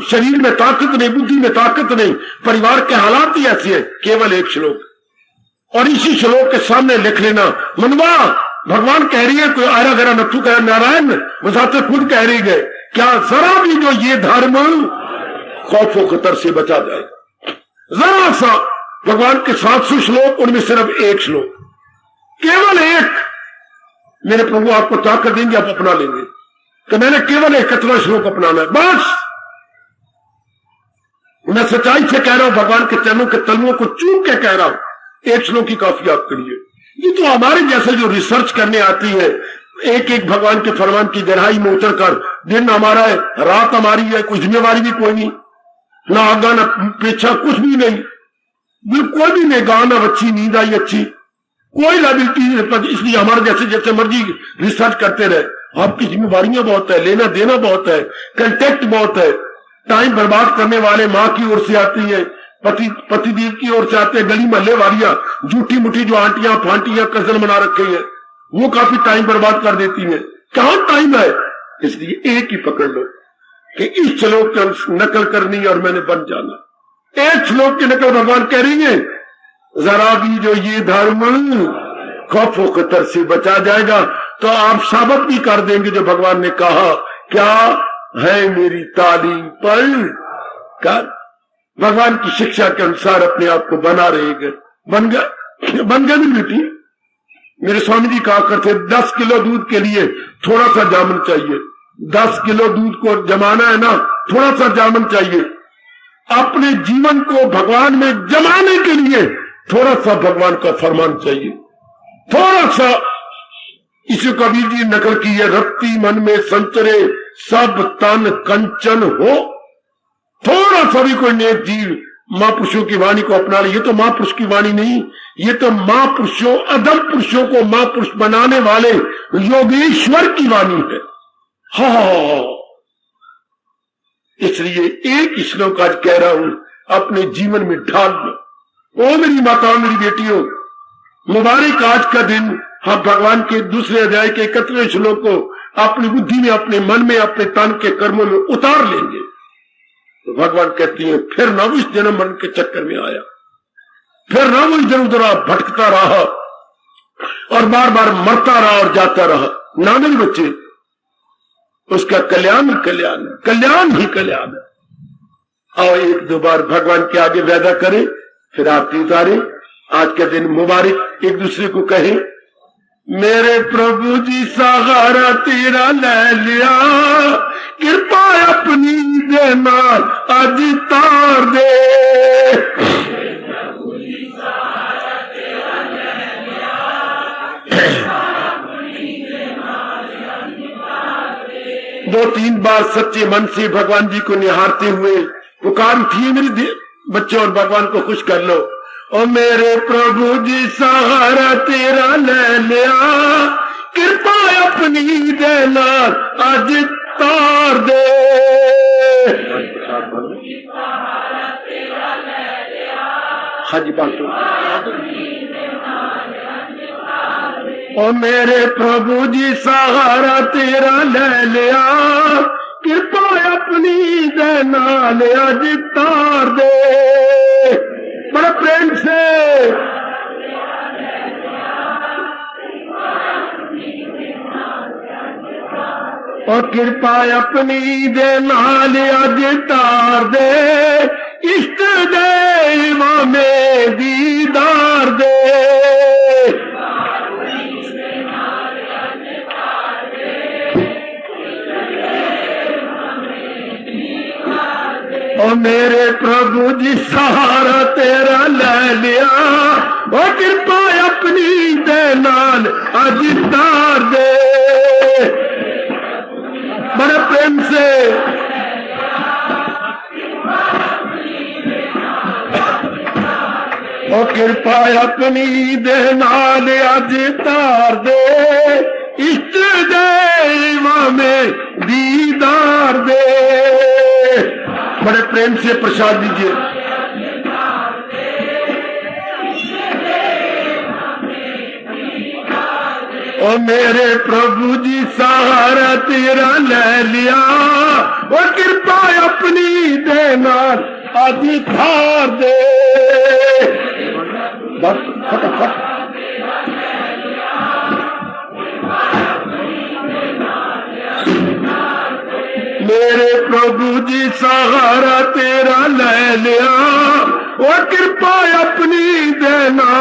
शरीर में ताकत नहीं, बुद्धि में ताकत नहीं, परिवार के हालात ही ऐसे है। केवल 1 श्लोक और इसी श्लोक के सामने लिख लेना, मनवा भगवान कह रही है, कोई आरा गरा नथु कह नारायण वसाते खुद कह रही है, क्या जरा भी जो ये धर्म खौफ व खतर से बचा जाएगा। जरा सा भगवान के 700 श्लोक, उनमें सिर्फ 1 श्लोक, केवल 1। मेरे प्रभु आपको ताकत देंगे, आप अपना लेंगे। तो मैंने केवल 71वां श्लोक अपनाना है बस। मैं सच्चाई से कह रहा हूं, भगवान के चरणों के तलुओं को चूम के कह रहा हूं। 1 श्लोक की काफी आपके लिए। ये तो हमारे जैसे जो रिसर्च करने आती है, एक भगवान के फरमान की गहराई में उतरकर, दिन हमारा है, रात हमारी है, कोई जिम्मेवारी भी कोई नहीं, ना आगा ना पीछा, कुछ भी नहीं, बिल्कुल भी नहीं। गाना अच्छी, नींद आई अच्छी, कोई लाइबिलिटी। इसलिए हमारे जैसे जैसे मर्जी रिसर्च करते रहे। आपकी जिम्मेवारियां बहुत है, लेना देना बहुत है, कंटेक्ट बहुत है। टाइम बर्बाद करने वाले माँ की ओर से आती है, पतिदेव की ओर से आते हैं, गली मोहल्ले वालियां, झूठी मुठी जो आंटियां फांटियां कजन बना रखे हैं, वो काफी टाइम बर्बाद कर देती हैं। कहां टाइम है? इसलिए एक ही पकड़ लो कि इस श्लोक की नकल करनी और मैंने बन जाना। 1 श्लोक की नकल भगवान कह रही है, जरा भी जो ये धर्म खौफ व खतर से बचा जाएगा तो आप साबित भी कर देंगे जो भगवान ने कहा क्या है मेरी तालीम पर कर। भगवान की शिक्षा के अनुसार अपने आप को बना रहेगा। बन गए नहीं बेटी। मेरे स्वामी जी कहा करते 10 किलो दूध के लिए थोड़ा सा जामुन चाहिए। 10 किलो दूध को जमाना है ना, थोड़ा सा जामुन चाहिए। अपने जीवन को भगवान में जमाने के लिए थोड़ा सा भगवान का फरमान चाहिए, थोड़ा सा। इसे कबीर जी नकल की है, रत्ती मन में संचरे सब तन कंचन हो। थोड़ा सा भी कोई नेक जीव महापुरुषों की वाणी को अपना ले। ये तो महापुरुष की वाणी नहीं, ये तो महापुरुषों अदम पुरुषों को महापुरुष बनाने वाले योगेश्वर की वाणी है। हाँ, इसलिए एक श्लोक आज कह रहा हूं, अपने जीवन में ढाल लो। ओ मेरी माताओं, मेरी बेटियों, मुबारक आज का दिन हम भगवान के दूसरे अध्याय के 31वें श्लोक को अपनी बुद्धि में, अपने मन में, अपने तन के कर्मों में उतार लेंगे तो भगवान कहती है फिर ना उस जन्म मन के चक्कर में आया, फिर ना उस जन्म उधर भटकता रहा और बार बार मरता रहा और जाता रहा। ना मेरे बच्चे, उसका कल्याण ही कल्याण है, कल्याण ही कल्याण है। आओ एक दो बार भगवान के आगे वादा करें, फिर आरती उतारे। आज के दिन मुबारक एक दूसरे को कहें, मेरे प्रभु जी सहारा तेरा ले लिया, कृपा अपनी देना आज तार दे। दो तीन बार सच्चे मन से भगवान जी को निहारते हुए पुकार उठिए मेरे बच्चों और भगवान को खुश कर लो। ओ मेरे प्रभु जी सहारा तेरा ले लिया, कृपा अपनी देना आज तार दे। हाँ जी बात। ओ मेरे प्रभु जी सहारा तेरा ले लिया, कृपा अपनी देना आज तार दे। बड़ा प्रेम से और कृपा अपनी देना आज तार दे, इष्ट देव में दीदार दे। ओ मेरे प्रभु जी सहारा तेरा ले लिया, ओ कृपा अपनी देना आज तार दे। बड़े प्रेम से ओ कृपा अपनी देना आज तार दे, इष्ट देव में दीदार दे। बड़े प्रेम से प्रसाद दीजिए। ओ मेरे प्रभु जी सहारा तेरा ले लिया, ओ कृपा अपनी देना आज तार दे। बस फटाफट मेरे प्रभु जी सहारा तेरा ले लिया, वो कृपा अपनी देना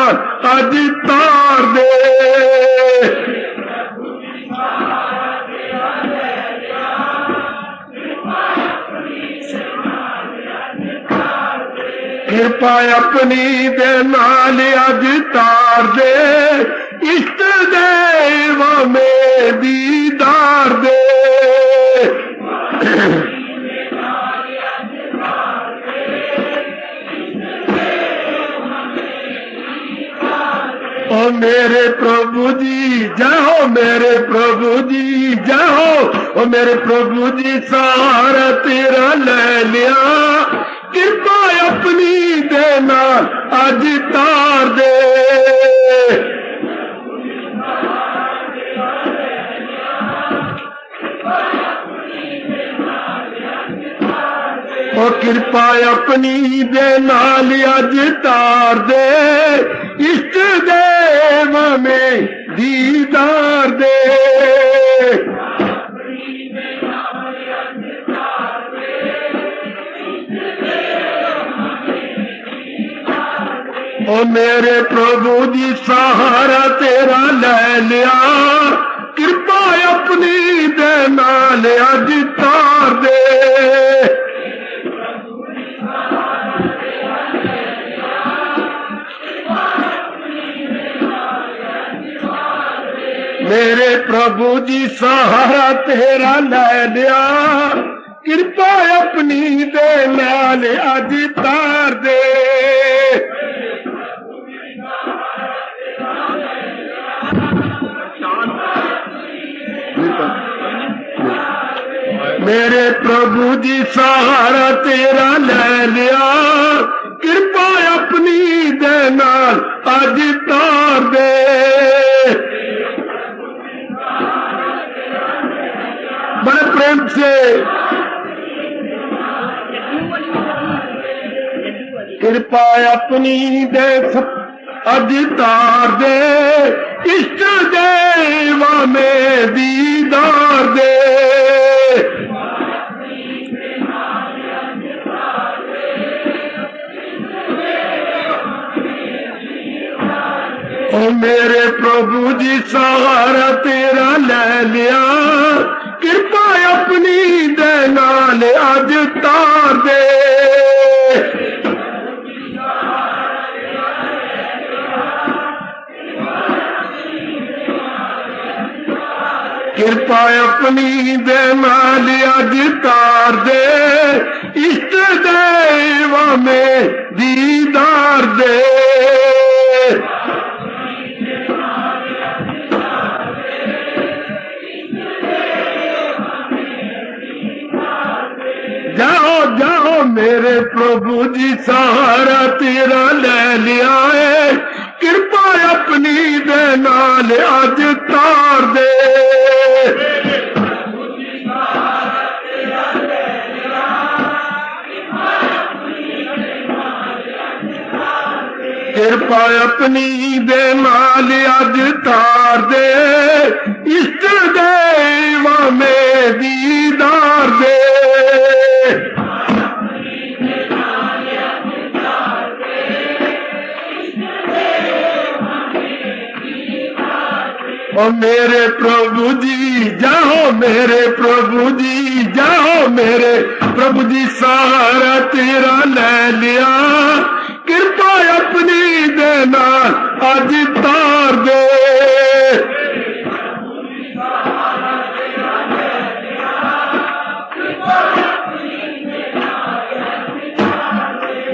आज तार दे। कृपा अपनी देना आज तार दे, इष्ट देव में दीदार दे। ओ मेरे प्रभु जी जय हो, मेरे प्रभु जी जय हो। ओ मेरे प्रभु जी सहारा तेरा ले लिया, कृपा अपनी देना आज तार दे। ओ कृपा अपनी दे नाल अज तार दे, इष्ट देव में दीदार दे। ओ मेरे प्रभु जी सहारा तेरा ले लिया, कृपा अपनी दे नाल अज तार दे। मेरे प्रभु जी सहारा तेरा ले लिया, कृपा अपनी दे नाल अज तार दे। मेरे प्रभु जी सहारा तेरा ले लिया, कृपा अपनी दे नाल अज तार दे। बड़े प्रेम से कृपा अपनी दे अज तार दे, इष्ट देवा में दीदार दे। ओ मेरे प्रभु जी सहारा तेरा ले लिया, कृपा अपनी दे नाल अज तार दे। कृपा अपनी दे नाल अज तार दे, इष्ट देवा में दीदार दे। जाओ जाओ मेरे प्रभु जी सहारा तेरा ले लिया है, कृपा अपनी दे नाल अज तार दे। कृपा अपनी दे नाल अज तार दे, इष्ट देवा में दीदार दे। ओ मेरे प्रभु जी जाओ, मेरे प्रभु जी जाओ, मेरे प्रभु जी सहारा तेरा ले लिया, कृपा अपनी दे नाल अज तार दे।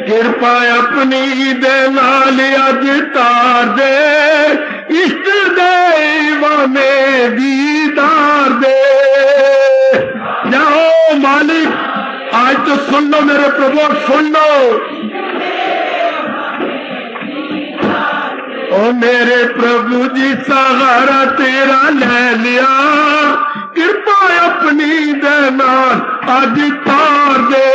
कृपा अपनी दे नाल अज तार दे, इष्ट देवा में दीदार दे। जाओ मालिक, आज तो सुन लो मेरे प्रभु, सुन लो। ओ मेरे प्रभु जी सहारा तेरा ले लिया, कृपा अपनी दे नाल अज तार दे।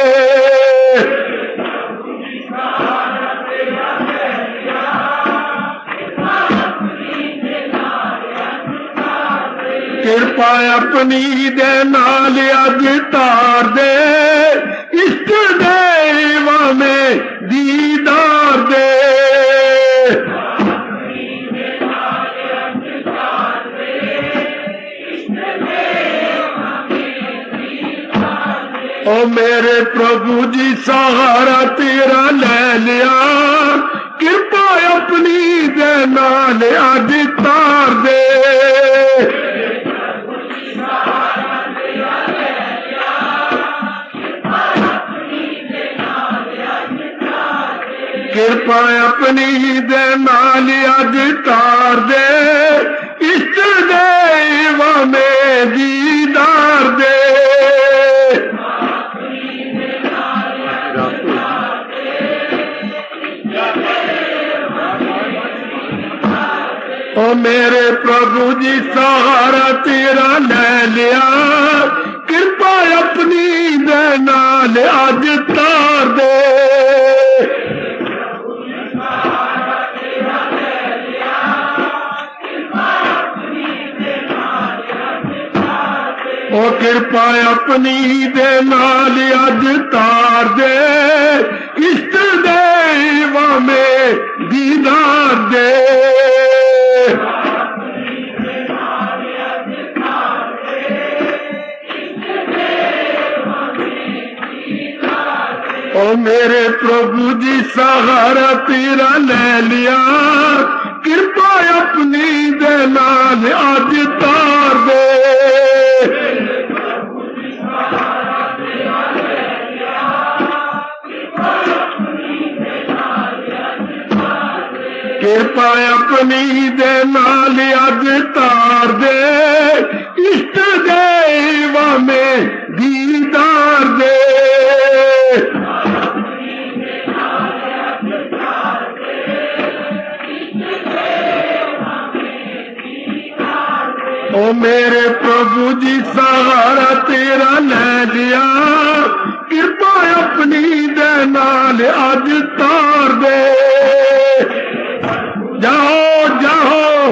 कृपा अपनी दे नाल अज तार दे, इष्ट देवा में दीदार दे। ओ मेरे प्रभु जी सहारा तेरा ले लिया, कृपा अपनी दे नाल अज तार दे। कृपा अपनी दे नाल अज तार दे, इष्ट देवा में दीदार दे। ओ मेरे प्रभु जी सहारा तेरा ले लिया, कृपा अपनी दे नाल नाल अज तार दे। ओ कृपा अपनी दे नाल अज तार दे, इष्ट देवा में दीदार दे। ओ मेरे प्रभु जी सहारा तेरा ले लिया, कृपा अपनी दे नाल अज तार दे। कृपा अपनी दे नाल अज तार दे, इष्ट देवा में दीदार दे। ओ मेरे प्रभु जी सहारा तेरा ले लिया, कृपा अपनी दे नाल अज तार दे। जाओ जाओ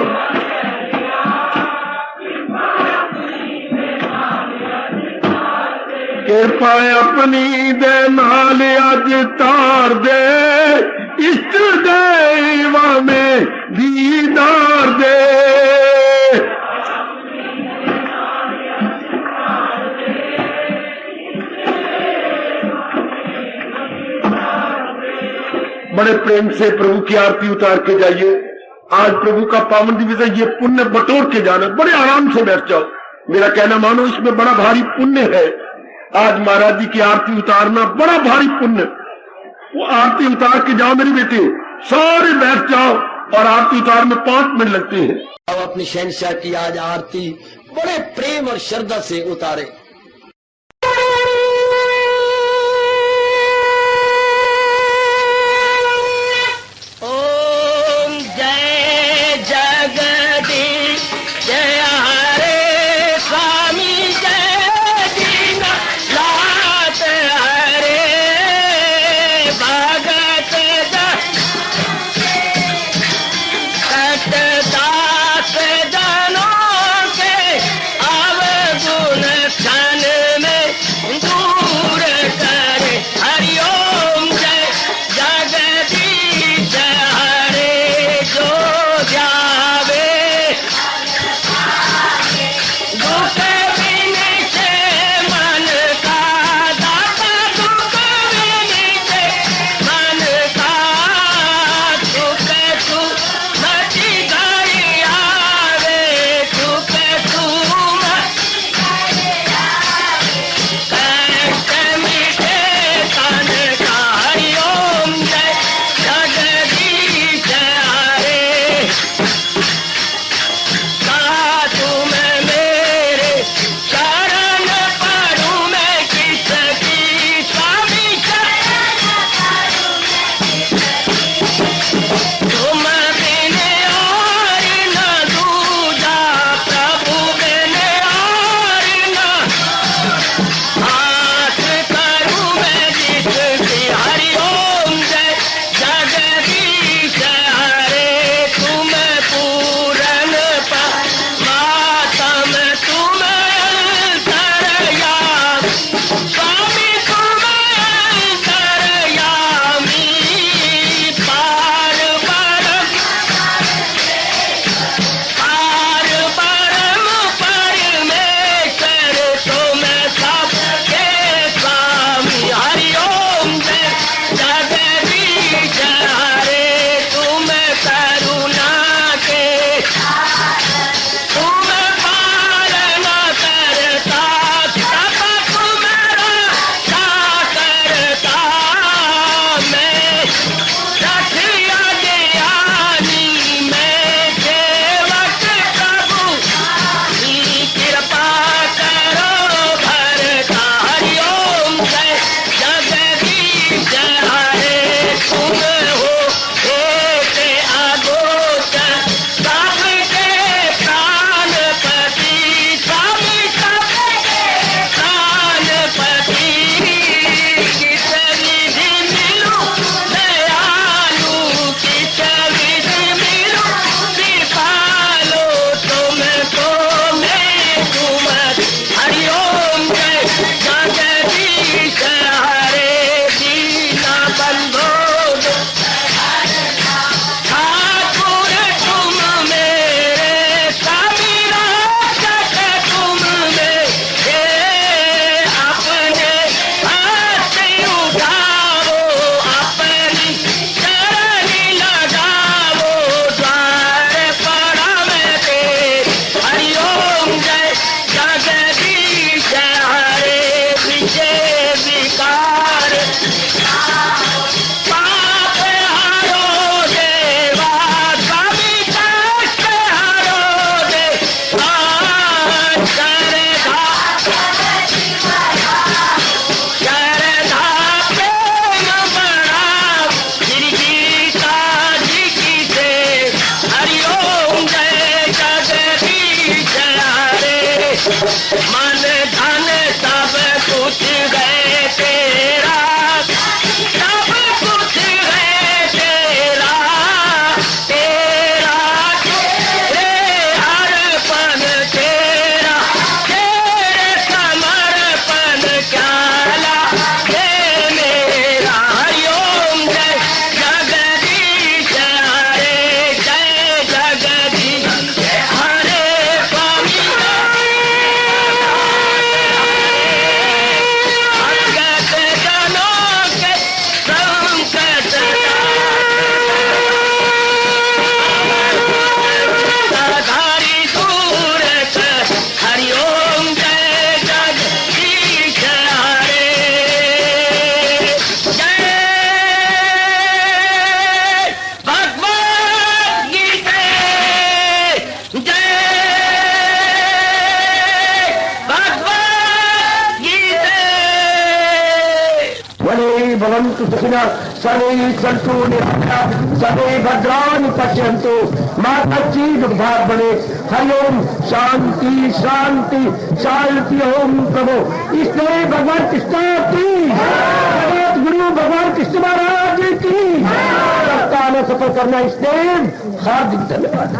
कृपा अपनी दे नाल अज तार दे, इष्ट देवा में दीदार दे। बड़े प्रेम से प्रभु की आरती उतार के जाइए। आज प्रभु का पावन दिवस है, ये पुण्य बटोर के जाना, बड़े आराम से बैठ जाओ। मेरा कहना मानो, इसमें बड़ा भारी पुण्य है। आज महाराज जी की आरती उतारना बड़ा भारी पुण्य। वो आरती उतार के जाओ मेरी बेटी, सारे बैठ जाओ और आरती उतार में 5 मिनट लगते हैं। अब अपनी शहंशाह की आज आरती बड़े प्रेम और श्रद्धा से उतारे। दास जनों के अब गुण भवन्तु सुखिनः सर्वे सन्तु निरामयाः सर्वे भद्राणि पश्यन्तु मा कश्चित् दुःखभाग् भवेत्। हरि ओम शांति शांति शांति। ओम प्रभु इसलिए भगवान कृष्ण की जगत गुरु भगवान कृष्ण महाराज की सप्ताह में सफल करना इसलिए हार्दिक धन्यवाद।